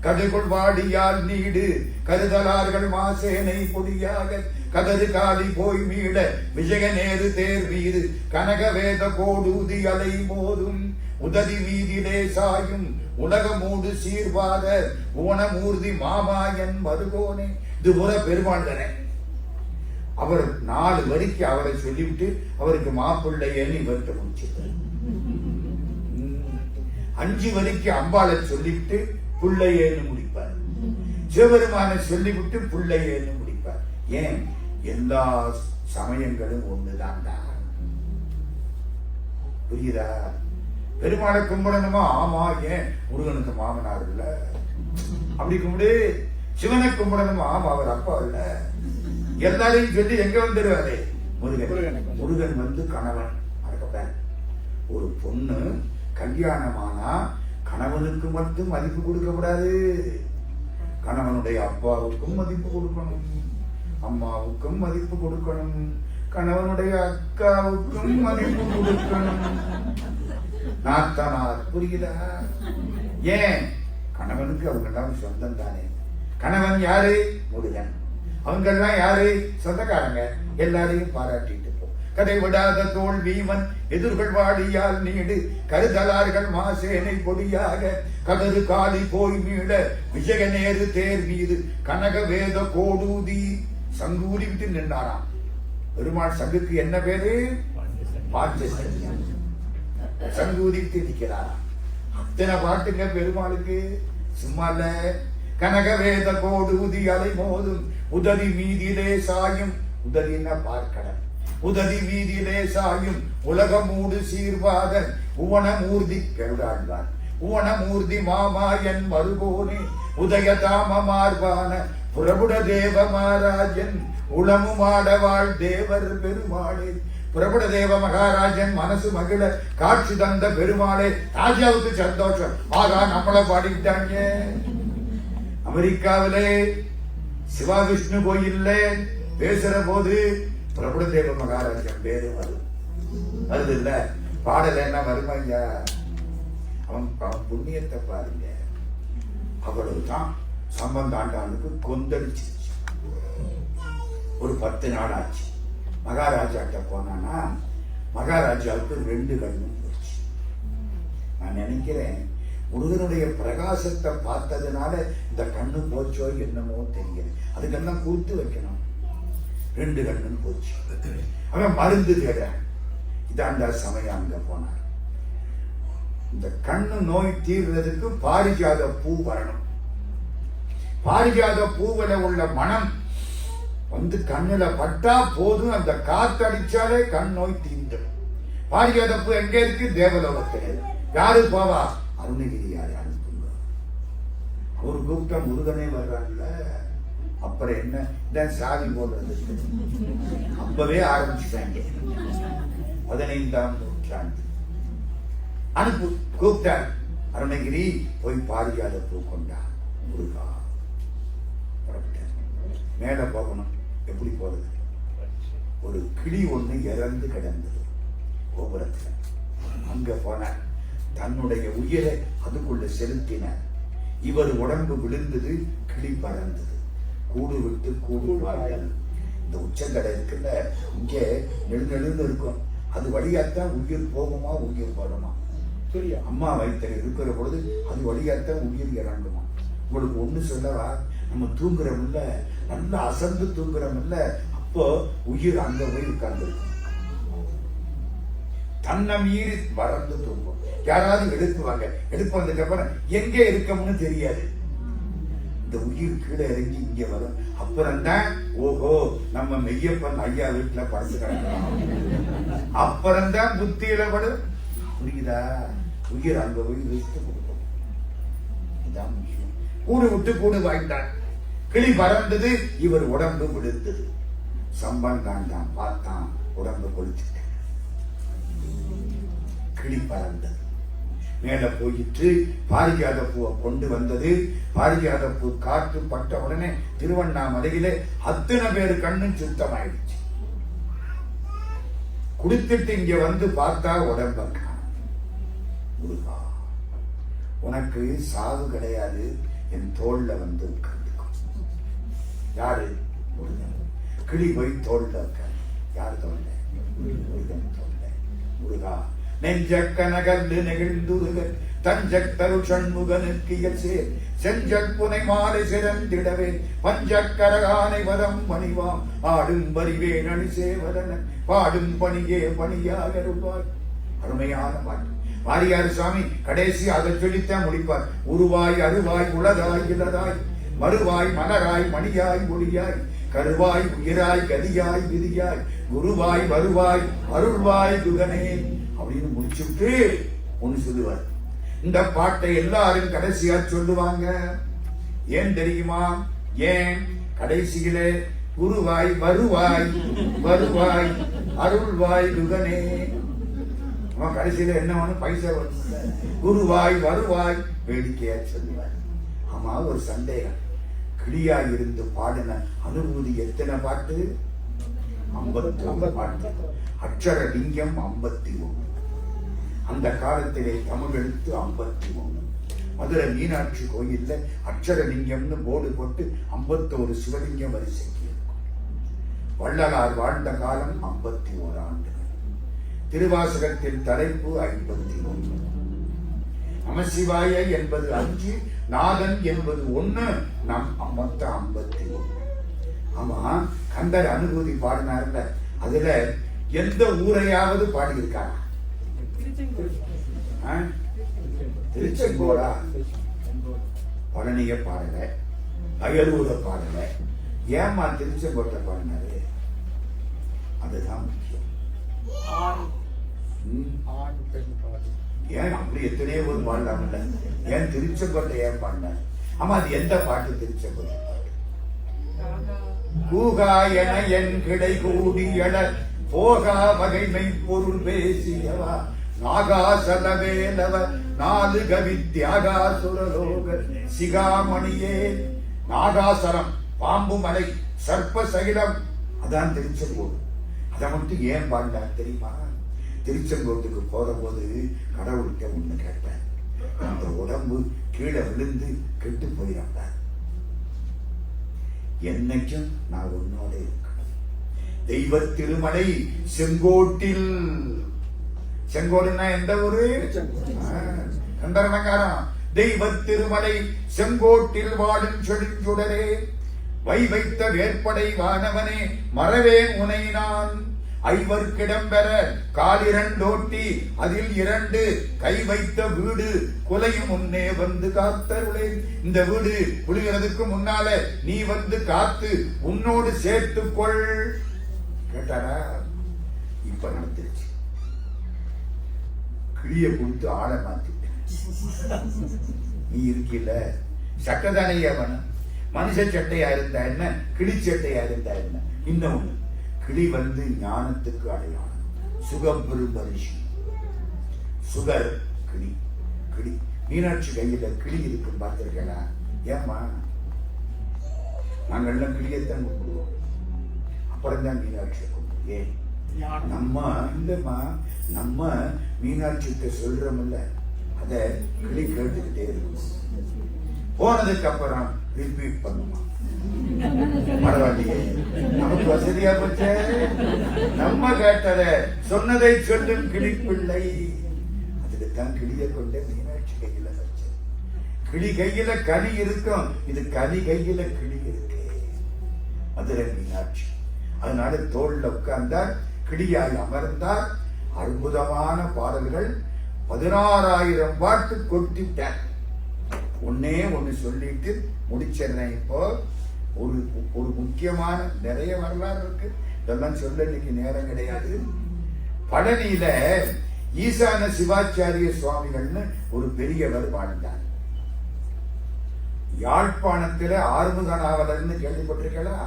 கதைக்குள் வாடியால் நீடு கருதலார்கள் மாசேனை பொடியாக, கதறு காலி போய் மீட விஜய நேரு தேர் மீது, கனக வேத கோடூதி அலை மோதும், உதவி வீதிலே சாயும் உலகமூடு சீர்வாத ஊனமூர்த்தி மாமாயன் மருகோனே. இது முறை பெருமாள் தானே. அவர் 4 வரிக்கு அவரை சொல்லிவிட்டு அவருக்கு மாப்பிள்ளையன்னு இவர்கிட்ட முடிச்சிட்டார். 5 வரிக்கு அம்பாளை சொல்லிவிட்டு புள்ளையேன்னு முடிப்பார். சிவபெருமானை சொல்லிவிட்டு புள்ளையேன்னு முடிப்பார். ஏன்? எல்லா சமயங்களும் ஒண்ணுதான். புரியுதா? பெருமாளை கும்பிடணுமா? ஆமா. ஏன்? முருகனுக்கு மாமனார் இல்ல, அப்படி கும்பிடு. சிவனை கும்பிடணுமா? ஆமா, அவர் அப்பா இல்ல. எல்லாரையும் சொல்லி எங்க வந்துடுவாரு? முருகன். முருகன் வந்து கணவன். மறக்கப்படாது. ஒரு பொண்ணு கல்யாணமானா கணவனுக்கு மட்டும் மதிப்பு கொடுக்க கூடாது, கணவனுடைய அப்பாவுக்கும் மதிப்பு கொடுக்கணும், அம்மாவுக்கும் மதிப்பு கொடுக்கணும், கணவனுடைய அக்காவுக்கும் மதிப்பு கொடுக்கணும், நாத்தனார். புரியுதா? ஏன்? கணவனுக்கு அவங்க எல்லாம் சொந்தம் தானே. கணவன் யாரு? முருகன். அவங்க எல்லாம் யாரு? சொந்தக்காரங்க. எல்லாரையும் பாராட்டிட்டு போ. கதை விடாத தோல் வீமன் எதிர்கள் வாடியால் நீடு, கருதலார்கள் மாசேனை பொடியாக, கதறு காலி போய் மீட விஜய நேரு தேர் மீது, கனக வேத கோடூதி. சங்கூதி விட்டு நின்றாராம். பெருமாள் சங்குக்கு என்ன பேரு? பாஞ்சஜன்யம். சங்கூதி விட்டு நிற்கிறாராம். அத்தனை பாட்டுங்க பெருமாளுக்கு. சும்மா இல்ல. கனக வேத கோடூதி அலை மோதும், உதவி மீதிலே சாயும். உதவின்னா பார்க்கடல். உதவி மீதிலே சாயும் உலகமூடு சீர்வாதன், உவனமூர்த்தி கருடாழ்வான், உவனமூர்த்தி மாமாயன் மருகோனே, உதயதாம மார்பான புறபுட தேவ மகாராஜன், உளமுமாடவாள் தேவர் பெருமாளே. புறபுட தேவ மகாராஜன் மனசு மகிழ காட்சி தந்த பெருமாளே. ராஜாவுக்கு சந்தோஷம். ஆகா, நம்மள பாடிட்டாங்க. அமெரிக்காவிலே சிவா விஷ்ணு கோயில்ல பேசுற போது பிரபுடதேவ மகாராஜன் பேரு வருது இல்ல. பாடல என்ன வருமா ஐயா? அவன் புண்ணியத்தை பாருங்க. அவ்வளவுதான். சம்பந்தாண்டானுக்கு கொந்தளிச்சிருச்சு. ஒரு 10 நாள் ஆச்சு. மகாராஜாட்ட போனானா மகாராஜாவுக்கு 2 கண்ணும் போச்சு. நான் நினைக்கிறேன் முருகனுடைய பிரகாசத்தை பார்த்ததுனால இந்த கண்ணு போச்சோ என்னமோ தெரியல. அதுக்கெல்லாம் கூத்து வைக்கணும். 2 கண்ணும் போச்சு. அவன் மருந்து தேடுறான். இதாண்டா சமயம். அங்க போனார். இந்த கண்ணு நோய் தீர்றதுக்கு பாரிஜாத பூ வரணும். பாரிஜாத பூவில உள்ள மனம் வந்து கண்ணுல பட்டா போதும், அந்த காத்து அடிச்சாலே கண் நோய் தீந்துடும். பாரியாதப்பு எங்க இருக்கு? தேவலோகத்தில். யாரு போவா? அருணகிரியார் அனுப்புங்க. அவரு கூப்பிட்டா முருகனே வர்றாங்கல்ல, அப்புறம் என்ன? இதான் சாவி போடுறது. அப்பவே ஆரம்பிச்சுட்டாங்க. 15ஆம் நூற்றாண்டு அனுப்பு கூப்பிட்டார். அருணகிரி போய் பாரியாதப்பு கொண்டா. முருகா புறப்பட்டார். மேல போகணும். எப்படி போறது? ஒரு கிளி ஒண்ணு இறந்து கிடந்தது கோபுரத்துல. அங்க போனார். தன்னுடைய உயிரை அதுக்குள்ள செலுத்தினார். இவர் உடம்பு விழுந்தது, கிளி பறந்தது. கூடு விட்டு கூடு வாழ்ந்தது. இந்த உச்சந்தடை இருக்குல்ல, இங்கே நெடுநெடுன்னு இருக்கும். அது வழியாத்தான் உயிர் போகுமா, உயிர் வருமா? அம்மா வயிற்றில் இருக்கிற பொழுது அது வழியாத்தான் உயிர் இறங்குமா? உங்களுக்கு ஒண்ணு சொல்லவா? நம்ம தூங்குறோம் இல்ல, நல்லா அசந்து தூங்குறோம் இல்ல, அப்போ உயிர் அங்க போய் உட்கார்ந்து தன்னை மீறி வறந்து தூங்கும். யாராவது எழுப்புவாங்க. எழுப்பு வந்ததுக்கு அப்புறம் எங்க இருக்கோம்னு தெரியாது. இந்த உயிர் கீழே இறங்கி இங்க வரும். அப்புறம் தான் ஓஹோ நம்ம மெய்யப்பன் ஐயா வீட்டுல படுத்து கிடக்கலாம். அப்புறம் தான் புத்தியில படும். புரியுதா? உயிர் அங்க போய் விட்டு கொடுக்கும். இதான் விஷயம். கூடு விட்டு கூடு வாய்ந்தார். கிளி பறந்தது, இவர் உடம்பு விழுந்தது. சம்பந்தான் தான் பார்த்தான், உடம்பு கொளுத்துட்டேன். கிளி பறந்தது. மேல போயிட்டு பாரிஜாத பூவை கொண்டு வந்தது. பாரிஜாத பூ காற்று பட்ட உடனே திருவண்ணாமலையிலே அத்தனை பேரு கண்ணும் சுத்தமாயிடுச்சு. குடித்துட்டு இங்க வந்து பார்த்தா உடம்ப முருகா, உனக்கு சாவு கிடையாது, என் தோல்ல வந்து உட்கார்ந்துக்கும். யாரு? முருகன். கிளி போய் தோல்ல உட்கார். யார் தோல்ல? முருகன் தோல்ல. முருகா, நெஞ்ச கனகல்லு நெகிழ்ந்துருக தஞ்சக் தரு சண்முகனுக்கு சேர் செஞ்சக் புனை மாலை சிறந்திடவே பஞ்சக்கரகானை வரம் பணிவாம் ஆடும் வரிவே நடி சேவதன பாடும் பணியே பணியாக இருப்பார். அருமையான பாட்டு. வாரியார் சுவாமி கடைசி அதை சொல்லித்தான் முடிப்பார். உருவாய் அருவாய் உளதாய் இளதாய் மறுவாய் மலராய் மணியாய் ஒளியாய் கருவாய் உயிராய் கதியாய் விதியாய் குருவாய் வருவாய் அருள்வாய் குகனே அப்படின்னு முடிச்சுட்டு ஒண்ணு சொல்லுவார். இந்த பாட்டை எல்லாரும் கடைசியா சொல்லுவாங்க. ஏன் தெரியுமா? ஏன் கடைசியிலே குருவாய் வருவாய் வருவாய் அருள்வாய் குகனே. கடைசியில என்ன வேணும்? பைசா வேணும். குருவாய் வருவாய் வேடிக்கையா சொல்லுவார். ஆமா, ஒரு சந்தேகம். கிளியா இருந்து பாடின அனுபூதி எத்தனை பாட்டு? 59 பாட்டு. அக்ஷர லிங்கம் 51. அந்த காலத்திலே தமிழ் எழுத்து 51. மதுரை மீனாட்சி கோயில்ல அக்ஷர லிங்கம்னு போர்டு போட்டு 51 சிவலிங்கம் வரிசைக்கு இருக்கும். வள்ளலார் வாழ்ந்த காலம் 51 ஆண்டுகள். திருவாசகத்தின் தலைப்பு 51. நமசிவாய என்பது 5, நாதன் என்பது 1, நம் மொத்தம் 51. ஆமா, கந்தர் அனுபூதி பாடினார்ல, அதுல எந்த ஊரையாவது பாடியிருக்காரா? திருச்செங்கோடா? பழனிய பாடல, அயலூர பாடல. ஏமா திருச்செங்கோட்டை பாடினாரு? அதுதான் முக்கியம். ஏன் அப்படி எத்தனையோ ஒரு பாடலாம்ல, ஏன் திருச்செங்கோட்டை ஏன் பாடினார்? ஆமா, அது எந்த பாட்டு? திருச்செங்கோட்டை பாட்டு. கூகா என என் கிடை கூடியட போகா வகைமை பொருள் பேசியவா நாகாசலவேலவ 4 கவி தியாகாசுரலோக சிகாமணியே. நாகாசலம் பாம்பு மலை, சர்ப்ப சகிலம், அதான் திருச்செங்கோடு. அதை மட்டும் ஏன் பாடினார் தெரியுமா? திருச்செங்கோட்டுக்கு போற போது கடவுள்கிட்ட ஒண்ணு கேட்டேன். அந்த உடம்பு கீழே விழுந்து கெட்டு போயிடாண்டார். என்னைக்கும் நான் உன்னோட இருக்கணும். தெய்வ திருமலை செங்கோட்டில். செங்கோடுன்னா எந்த ஊரு? கண்டரணக்காரம். தெய்வ திருமலை செங்கோட்டில் வாடும் செழுஞ்சுடரே வை வைத்த வேற்படை வானவனே மறவேன் உனை நான் ஐவர்க்கிடம்பெற காலிரண்டோட்டி அதில் 2 கை வைத்த வீடு குலையும் முன்னே வந்து காத்தருளே. இந்த வீடு குளிக்கிறதுக்கு முன்னால நீ வந்து காத்து உன்னோடு சேர்த்துக்கொள் கேட்டாரா? இப்ப நடந்துருச்சு. கிளிய கொடுத்து ஆளை மாத்திட்டேன். நீ இருக்கில சட்டதானையா வேணும். மனுஷ சட்டையா இருந்தா என்ன, கிளி சட்டையா இருந்தா என்ன? இன்னொன்னு, கிளி வந்து ஞானத்துக்கு அடையாளம். சுகம் பெறும் மனுஷி சுகர் கிளி. கிளி மீனாட்சி கையில கிளி இருக்கு பார்த்திருக்கா? ஏமா நாங்கள்லாம் கிளியத்தான் கும்பிடுவோம். அப்புறம் தான் மீனாட்சியை கும்பிடுவோம். ஏன்? நம்ம இல்லம்மா, நம்ம மீனாட்சிகிட்ட சொல்றோம்ல, அத கிளி கேட்டுக்கிட்டே இருக்கும். போனதுக்கு அப்புறம் ரிப்பீட் பண்ணுமா? பரவாயில்லையே, நமக்கு வசதியா போச்சே. நம்ம கேட்டத சொன்னதை சொல்லும் கிளிப்பிள்ளை. அதுக்குத்தான் கிளிய கொண்ட மீனாட்சி கையில வச்சு. கிளி கையில கனி இருக்கும், இது கனி கையில கிளி இருக்கு. மதுரை மீனாட்சி. அதனால தோல்ல உட்கார்ந்தார், கிளியாய் அமர்ந்தார். அற்புதமான பாடல்கள் 16,000 பாட்டு கொட்டிட்டார். ஒன்னே ஒண்ணு சொல்லிட்டு முடிச்சிடுறேன். இப்போ ஒரு முக்கியமான நிறைய வரலாறு இருக்கு, இதெல்லாம் சொல்ல இன்னைக்கு நேரம் கிடையாது. பழனியில ஈசான சிவாச்சாரிய சுவாமிகள்னு ஒரு பெரியவர் வாழ்ந்தார். யாழ்ப்பாணத்துல ஆறுமுகநாவலர்னு கேள்விப்பட்டிருக்கா?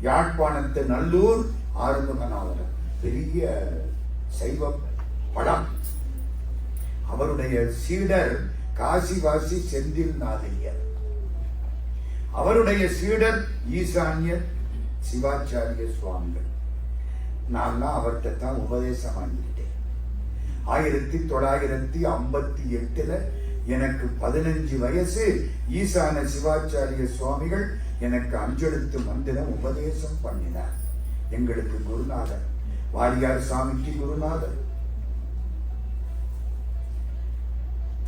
யாழ்ப்பாணத்து நல்லூர் ஆறுமுகநாவலர் பெரிய சைவ படம். அவருடைய சீடர் காசிவாசி செந்தில் நாதையர். அவருடைய சீடர் ஈசான்யர் சிவாச்சாரிய சுவாமிகள். நான் அவர்கிட்ட தான் உபதேசம் வாங்கிட்டேன். 1958 எனக்கு 15 வயசு. ஈசான சிவாச்சாரிய சுவாமிகள் எனக்கு அஞ்செழுத்து மந்திரம் உபதேசம் பண்ணினார். எங்களுக்கு குருநாதர் வாரியார் சாமிக்கு குருநாதர்.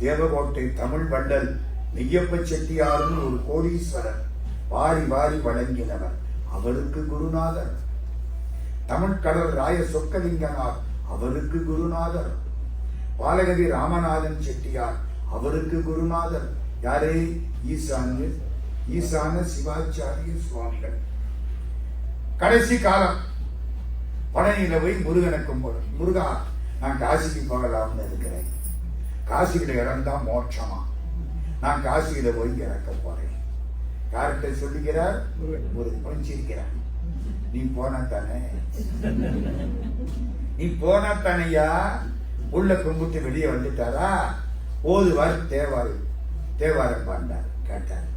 தேவகோட்டை தமிழ் வள்ளல் மெய்யப்ப செட்டியார்னு ஒரு கோடீஸ்வரர் வாரி வாரி வழங்கினவர், அவருக்கு குருநாதர். தமிழ்கடல் ராய சொக்கலிங்கனார், அவருக்கு குருநாதர். பாலகவி ராமநாதன் செட்டியார், அவருக்கு குருநாதர். யாரே? ஈசான சிவாச்சாரிய சுவாமிகள். கடைசி காலம் பழனியில போய் முருகனை கும்பிடு. முருகா, நான் காசிக்கு போகலாம்னு இருக்கிறேன். காசியில இறந்தா மோட்சமா? நான் காசியில போய் இறக்க போறேன். யார்கிட்ட சொல்லுகிறார்? முருகன் புரிஞ்சிருக்கிறார். நீ போனா தானே, நீ போனா தானையா? உள்ள கும்பிட்டு வெளியே வந்துட்டாரா? ஓதுவார் தேவாரம் பாடினார், கேட்டார்.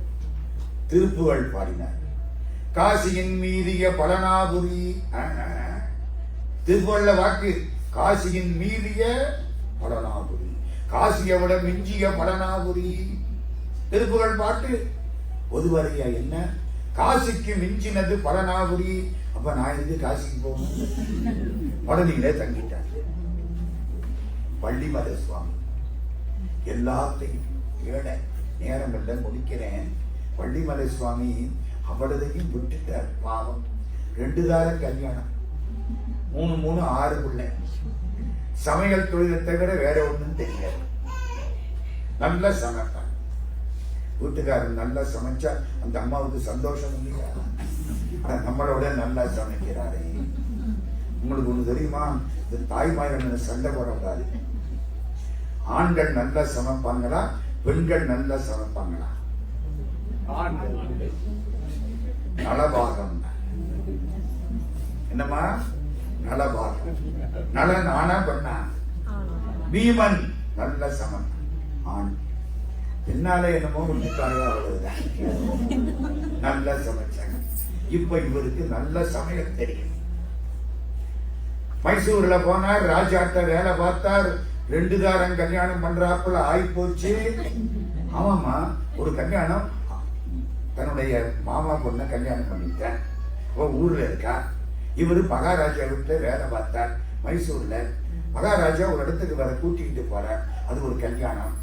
திருப்புகழ் பாடினார். காசியின் மீதிய பலனாபுரி. திருப்புகழ்ல வாக்கு, காசியின் மீதிய பலனாபுரி, காசியை விட மிஞ்சிய பலனாபுரி. திருப்புகழ் பாட்டு. ஒதுவரையா என்ன? காசிக்கு மிஞ்சினது பலனாபுரி. அப்ப நான் இருந்து காசிக்கு போகணும். பழனியிலே தங்கிட்டார். வள்ளிமலை சுவாமி எல்லாத்தையும் ஏழை நேரங்கள்ல முடிக்கிறேன். வள்ளிமலை சுவாமி அவ்வளதையும் விட்டுட்டார். பாவம். 2 தார கல்யாணம், 3 6 பிள்ளை. சமையல் தொழிலை தவிர வேற ஒண்ணும் தெரியாது. நல்ல சமைப்பார். வீட்டுக்காரர் நல்லா சமைச்சா அந்த அம்மாவுக்கு சந்தோஷம் இல்லையா? நம்மளோட நல்லா சமைக்கிறாரே. உங்களுக்கு ஒண்ணு தெரியுமா? இந்த தாய்மார்கள் சண்டை போடக்கூடாது. ஆண்கள் நல்லா சமைப்பாங்களா, பெண்கள் நல்லா சமைப்பாங்களா? நலபாகம். என்னம்மா? நலபாகம். நலன் ஆனா பெண்ணா? பீமன் நல்ல சமன் ஆண். என்னால என்னமோ விட்டுட்டாங்க, அவ்வளவுதான். நல்ல சமைச்சாங்க. இப்ப இவருக்கு நல்ல சமையல் தெரியும். மைசூர்ல போனார், ராஜாட்ட வேலை பார்த்தார். 2 தாரம் கல்யாணம் பண்றாப்புல ஆகி போச்சு. ஆமாமா, ஒரு கல்யாணம் தன்னுடைய மாமா பொண்ண கல்யாணம் பண்ணிட்டேன். ஊர்ல இருக்கா. இவரு மகாராஜா வீட்டுல வேலை பார்த்தார் மைசூர்ல. மகாராஜா ஒரு இடத்துக்கு வர கூட்டிக்கிட்டு போறார். அது ஒரு கல்யாணம்.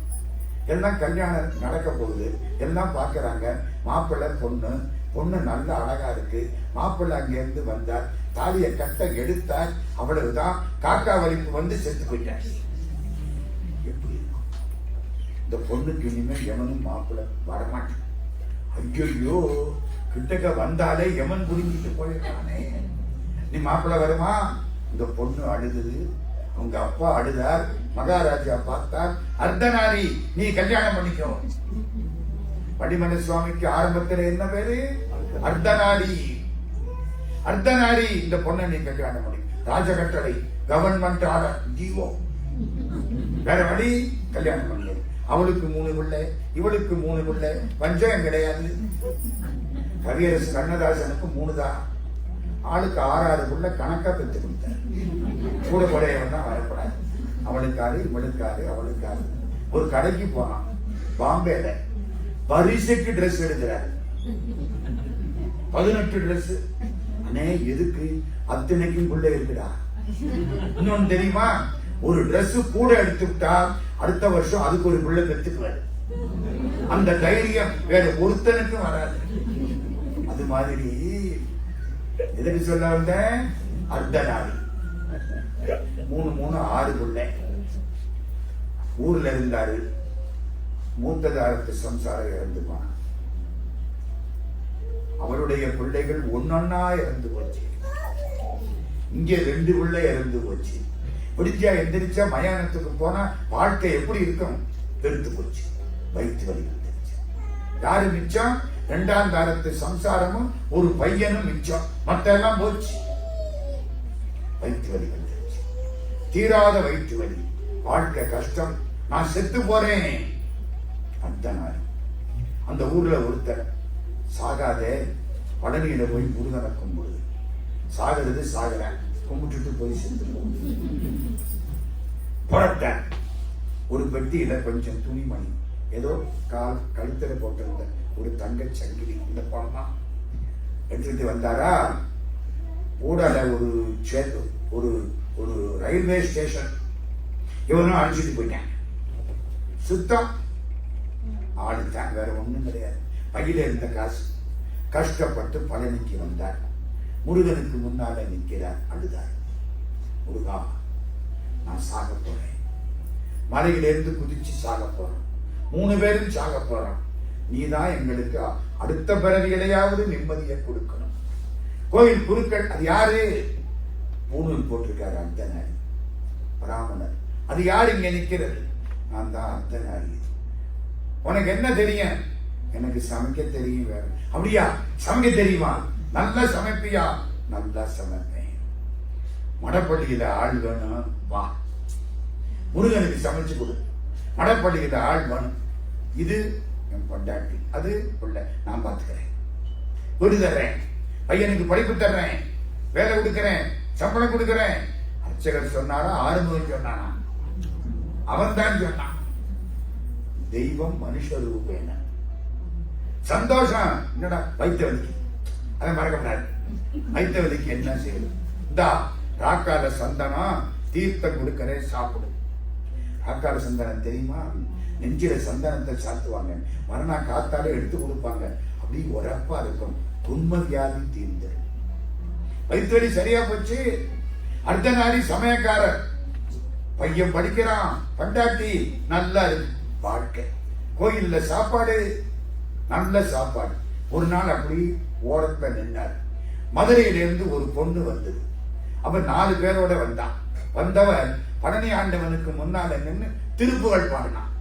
எல்லாம் கல்யாணம் நடக்க போகுது. எல்லாம் பாக்குறாங்க. மாப்பிள்ளை பொண்ணு நல்ல அழகா இருக்கு. மாப்பிள்ளை அங்க இருந்து வந்தார். தாலியை கட்ட எடுத்தார், அவ்வளவுதான். காக்கா வலிப்பு வந்து செத்து போயிட்டார். எப்படி இருக்கும்? இந்த பொண்ணுக்கு இனிமேல் எவனும் மாப்பிள்ள வரமாட்டான். ஐயோ, கிட்டக்க வந்தாலே எமன் புரிஞ்சிட்டு போயிட்டானே, நீ மாப்பிள்ள வருமா? இந்த பொண்ணு அழுதுது, அவங்க அப்பா அழுதார், மகாராஜா பார்த்தார், அர்த்தநாரி நீ கல்யாணம் பண்ணிக்கோ. வடிமன சுவாமிக்கு ஆரம்பத்தில் என்ன பேரு? அர்த்தநாரி. அர்த்தநாரி, இந்த பொண்ணை நீ கல்யாணம் பண்ணி, ராஜகட்டளை, கவர்மெண்ட் ஆர்டர், ஜீவோ, வேற வழி, கல்யாணம் பண்ணி. அவளுக்கு 3 பிள்ளை, இவளுக்கு 3 பிள்ளை, பஞ்சம் கிடையாது. கவியரசு கண்ணதாசனுக்கு 3 தான், ஆளுக்கு 6 பிள்ளை கணக்கா பெற்று கொடுத்தார். கூட கொடையவன் தான் வரப்படாது. அவளுக்காரு, இவளுக்காரு, அவளுக்காரு. ஒரு கடைக்கு போனான் பாம்பேல, பரிசுக்கு ட்ரெஸ் எடுக்கிறாரு, 18 ட்ரெஸ். அண்ணே எதுக்கு? அத்தனைக்கும் பிள்ளை இருக்குடா. இன்னொன்னு தெரியுமா? ஒரு ட்ரெஸ் கூட எடுத்துக்கிட்டா அடுத்த வருஷம் அதுக்கு ஒரு பிள்ளை பெற்றுக்குவாரு. அந்த தைரியம் வேற ஒருத்தனுக்கும் வராது. அது மாதிரி எதுக்கு சொல்ல வந்த? அர்த்தநாரி. 3 6 பிள்ளை. ஊர்ல இருந்தாரு. மூத்ததாரத்து சம்சாரம் இறந்துப்பான். அவருடைய பிள்ளைகள் ஒன்னொன்னா இறந்து போச்சு. இங்க 2 பிள்ளை இறந்து போச்சு. பிடிச்சா எந்திரிச்சா மயானத்துக்கு போனா வாழ்க்கை எப்படி இருக்கும்? பெருத்து போச்சு. வயிற்று வலி வந்துருச்சு. யாரு மிச்சம்? 2ஆம் தாரத்து சம்சாரமும் ஒரு பையனும் மிச்சம். மத்த எல்லாம் போச்சு. வயிற்று வலி வந்துருச்சு. தீராத வயிற்று வலி. வாழ்க்கை கஷ்டம். நான் செத்து போறேன். அந்த நாள் அந்த ஊர்ல ஒருத்தர் சாகாதே, பழனியில போய் முருகனை கும்பிடுது. சாகிறது சாகிறேன், கும்பிட்டுட்டு போய் செத்து புறத்த ஒரு பெட்டியில கொஞ்சம் துணிமணி, ஏதோ கழுத்துல போட்டிருந்த ஒரு தங்க சங்கிலி, இந்த பணமா எடுத்துட்டு வந்தாரா. ஊடால ஒரு ஒரு ரயில்வே ஸ்டேஷன் இவனும் அழிச்சிட்டு போயிட்டான். சுத்தம் ஆளுத்தான், வேற ஒண்ணும் கிடையாது. பையில இருந்த காசு. கஷ்டப்பட்டு பழனிக்கு வந்தார். முருகனுக்கு முன்னால நிற்கிறார், அழுதார். முருகா, நான் சாக போறேன். மலையிலிருந்து குதிச்சு சாக போறேன். 3 பேரும் சாக போறோம். நீதான் எங்களுக்கு அடுத்த பிறவியிலையாவது நிம்மதியை கொடுக்கணும். கோயில் குருக்கள், அது யாரு? பூணூல் போட்டிருக்காரு அர்த்தநாரி, பிராமணர். அது யாரு இங்க நிக்கிறது? நான் தான் அர்த்தநாரி. உனக்கு என்ன தெரியும்? எனக்கு சமைக்க தெரியும். வேற அப்படியா? சமைக்க தெரியுமா? நல்லா சமைப்பியா? நல்லா சமைப்பேன். மடப்பள்ளியில ஆள் வேணும், வா, முருகனுக்கு சமைச்சு கொடு. மடப்பள்ளியில ஆள் வேணும். இது என் பொண்டாட்டி, அது பிள்ளை, நான் பார்த்துக்கிறேன். வீடு தர்றேன், பையனுக்கு படிப்பு தர்றேன், வேலை கொடுக்கிறேன், சம்பளம் கொடுக்கிறேன். அர்ச்சகர் சொன்னாரா? ஆறுமுகம் சொன்னானா? அவன் தான் சொன்னான். தெய்வம் மனுஷ ரூபேன. சந்தோஷம். என்னடா வைத்த வலிக்கு? அதை மறக்கப்படாது. வைத்த வலிக்கு என்ன செய்யணும்? இந்தா ராக்கால சந்தனம், தீர்த்தம் கொடுக்கிறேன், சாப்பிடு. ராக்கால சந்தனம் தெரியுமா? நெஞ்சில சந்தனத்தை சாத்துவாங்க, மரணா காத்தாலே எடுத்து கொடுப்பாங்க. அப்படி உரப்பா இருக்கும். துன்ப வியாதி தீர்ந்தது. வைத்த வலி சரியா போச்சு. அர்த்தநாரி சமயக்காரர். பையன் படிக்கிறான், பண்டாட்டி நல்லா இருக்கு. வாழ்க்கை கோயில்ல சாப்பாடு, நல்ல சாப்பாடு. ஒரு நாள் அப்படி ஓரத்துல நின்னார். மதுரையிலிருந்து ஒரு பொண்ணு வந்தது. அவ 4 பேரோட வந்தான். வந்தவன் பழனி ஆண்டவனுக்கு முன்னால நின்று திருப்புகழ் பாடினான்.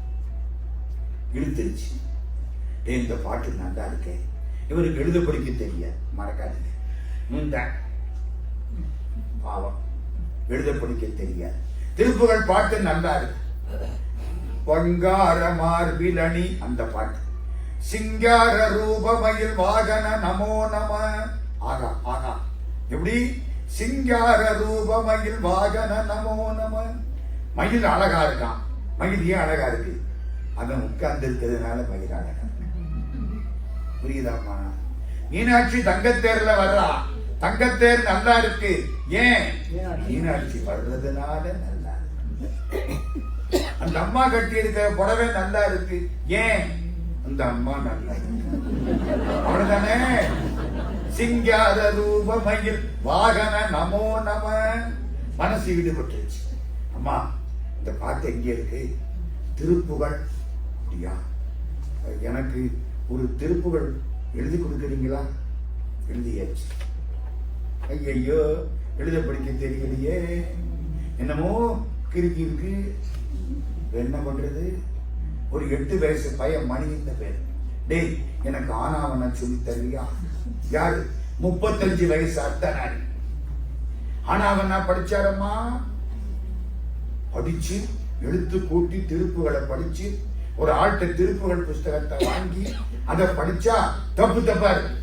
இழுத்துருச்சு. இந்த பாட்டு நல்லா இருக்கே. இவருக்கு எழுத படிக்க தெரிய, மறக்காதீங்க. பாவம், எழுத படிக்க தெரியாது. திருப்புகழ் பாட்டு நல்லா இருக்கு. பங்கார மார்பிலணி அந்த பாட்டு. சிங்கார ரூபமயில் வாகன நமோ நம. ஆகா ஆகா, எப்படி? சிங்கார ரூபமயில் வாகன நமோ நம. மயில் அழகா இருக்கான். மயில் ஏன் அழகா இருக்கு? அவன் உட்கார்ந்து இருக்கிறதுனால மயில் அழகா. புரியுதாமா? மீனாட்சி தங்கத்தேர்ல வர்றா. தங்கத்தேர் நல்லா இருக்கு. ஏன்? மீனாட்சி வர்றதுனால நல்லா இருக்கு. அந்த அம்மா கட்டி இருக்கிற புடவை நல்லா இருக்கு. ஏன்? அந்த அம்மா நல்லா இருக்கு. அவ்வளவுதானே. சிங்கார ரூபமயில் வாகன நமோ நம. மனசு ஈடுபட்டுருச்சு. அம்மா இந்த பாட்டு எங்க இருக்கு? திருப்புகழ். அப்படியா, எனக்கு ஒரு திருப்புகழ் எழுதி கொடுக்குறீங்களா? எழுதியாச்சு. ஐயோ எழுத படிக்க தெரியலையே, என்னமோ கிறுக்கி இருக்கு. என்ன பண்றது? ஒரு 8 வயசு பையன் மணி இந்த பேர். டேய் எனக்கு ஆனாவன சொல்லி தருவியா? யாரு? 35 வயசு அத்தனாரி. ஆனாவனா படிச்சாரம்மா. படிச்சு எழுத்து கூட்டி திருப்புகளை படிச்சு ஒரு ஆள்கிட்ட திருப்புகள் புஸ்தகத்தை வாங்கி அதை படிச்சா தப்பு தப்பா இருக்கு.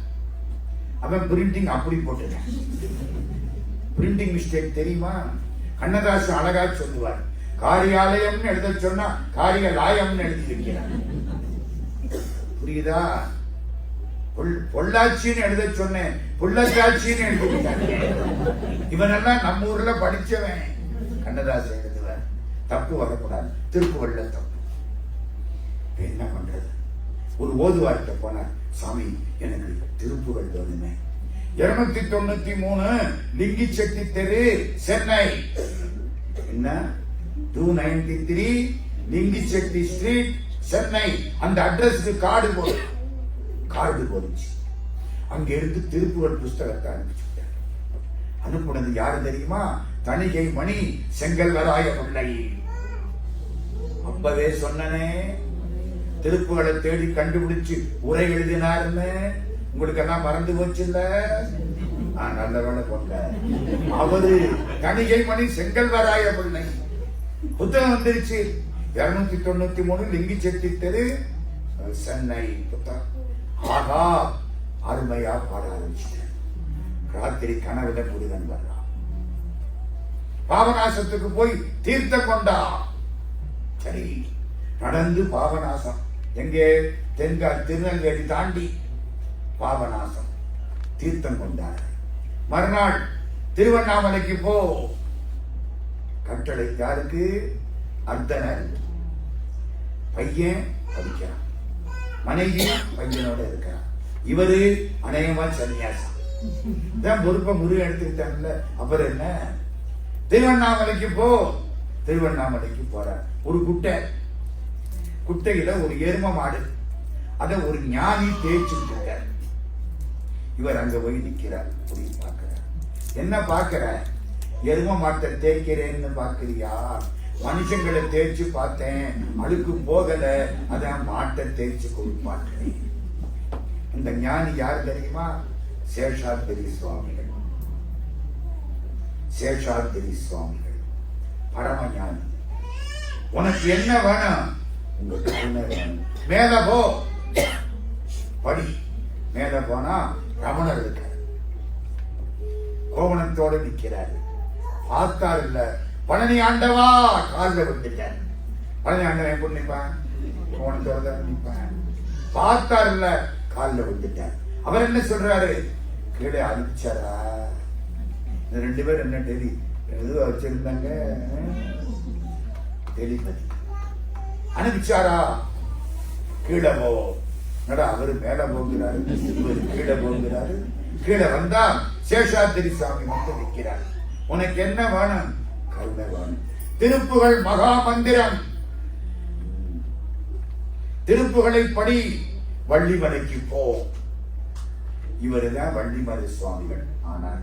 அவன் பிரிண்டிங் அப்படி போட்டுருக்கான். பிரிண்டிங் மிஸ்டேக் தெரியுமா? கண்ணதாசன் அழகா சொல்லுவார், காரியாலயம்னு எழுத சொன்னா காரியாலயம்னு எழுதி வைக்கிறான். புரியுதா? பொள்ளாச்சின்னு எழுத சொன்னேன் பொள்ளாச்சின்னு எழுதிட்டாங்க. இவனெல்லாம் நம்ம ஊர்ல படிச்சவன். கண்ணதாசன் எழுதுவார், தப்பு வரக்கூடாது, திருப்புகள்ல தப்பு. என்ன பண்றது? ஒரு ஓதுவார்கிட்ட போனார், சாமி எனக்கு திருப்புகழ் வேணுமே. 293 லிங்கி செட்டி தெரு, சென்னை. என்ன 293 லிங்கி செட்டி ஸ்ட்ரீட், சென்னை. அந்த அட்ரஸ்க்கு கார்டு போடுச்சு. அங்க இருந்து திருப்புகழ் புஸ்தகத்தை அனுப்பிச்சுட்டார். அனுப்புனது யாரு தெரியுமா? தணிகை மணி செங்கல்வராய பிள்ளை. அப்பவே சொன்னனே, திருப்புகளை தேடி கண்டுபிடிச்சு உரை எழுதினாருன்னு. உங்களுக்கு எல்லாம் மறந்து போச்சு இல்ல? நல்ல வேலை கொண்ட. அவரு தணிகை மணி செங்கல்வராய பிள்ளை. புத்தகம் வந்துருச்சு. 293 லிங்கி செட்டி தெரு, சென்னை. புத்தகம் ஆகா அருமையா பாட ஆரம்பிச்சிட்டேன். ராத்திரி கனவுல முருகன் வர்றான். பாபநாசத்துக்கு போய் தீர்த்தம் கொண்டா. சரி, நடந்து பாபநாசம். எங்கே? தென்காசி திருநெல்வேலி தாண்டி பாபநாசம் தீர்த்தம் கொண்டார். மறுநாள் திருவண்ணாமலைக்கு போ. கட்டளை யாருக்கு? அர்த்தனர். பையன் படிக்கிறான், மனைவி பையனோட இருக்கிறான். இவரு அநேகமா சன்னியாசம் தான். பொறுப்ப முருகன் எடுத்துக்கிட்டாங்கல்ல. அப்புறம் என்ன? திருவண்ணாமலைக்கு போ. திருவண்ணாமலைக்கு போறார். ஒரு குட்டையில ஒரு எரும மாடு, அத ஒரு ஞானி தேய்ச்சிட்டு இருக்கார். இவர் அங்க போய் நிக்கிறார். போய் பார்க்கிறார். என்ன பார்க்கிற? எரும மாட்டை தேய்க்கிறேன்னு பார்க்கிறியா? மனுஷங்களை தேய்ச்சி பார்த்தேன், அழுக்கு போகல, அதான் மாட்டை தேய்ச்சி கொடுப்பாட்டேன். இந்த ஞானி யார் தெரியுமா? சேஷாத்திரி சுவாமிகள். சேஷாத்திரி சுவாமிகள் பரம ஞானி. உனக்கு என்ன வேணும்? உங்களுக்கு என்ன வேணும்? மேல போ. படி. மேல போனா ரமணர் இருக்கார். கோவணத்தோடு நிக்கிறாரு. பார்த்தார் இல்ல, பழனி ஆண்டவா காலில் விட்டுட்டார். பழனி ஆண்டவன் எப்படி நிற்பான்? கோவணத்தோட தான் நிற்பான். பார்த்தார் இல்ல, காலில் விட்டுட்டார். அவர் என்ன சொல்றாரு? கீழே அனுப்பிச்சாரா? இந்த 2 பேர் என்ன டெலி எதுவும் வச்சிருந்தாங்க, டெலிபதி. அனுப்பிச்சாரா? கீழே போ. அவரு மேல போகிறாரு, இவரு கீழே போகிறாரு. கீழே வந்தா சேஷாத்திரி சாமி வந்து நிற்கிறார். உனக்கு என்ன வேணும்? கருணை வேணும். திருப்புகழ் மகா மந்திரம். திருப்புகளை படி. வள்ளிமலைக்கு போ. இவருதான் வள்ளிமலை சுவாமிகள். ஆனால்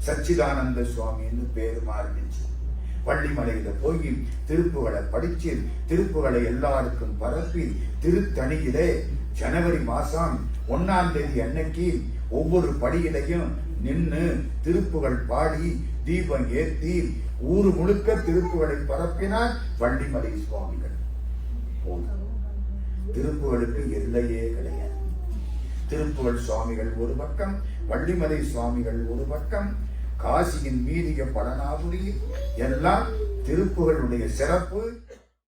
சச்சிதானந்த சுவாமின்னு பேரு மாறிடுச்சு. வள்ளிமலையில போய் திருப்புகளை படிச்சு திருப்புகளை எல்லாருக்கும் பரப்பி திருத்தணியிலே ஜனவரி மாசம் 1ஆம் தேதி அன்னைக்கு ஒவ்வொரு படியிலையும் நின்று திருப்புகள் பாடி தீபம் ஏற்றி ஊரு முழுக்க திருப்புகளை பரப்பினார் வள்ளிமலை சுவாமிகள். திருப்புகளுக்கு எல்லையே கிடையாது. திருப்புகழ் சுவாமிகள் ஒரு பக்கம், வள்ளிமலை சுவாமிகள் ஒரு பக்கம், காசியின் மீதிய பழனாபுரி எல்லாம் திருப்புகளுடைய சிறப்பு.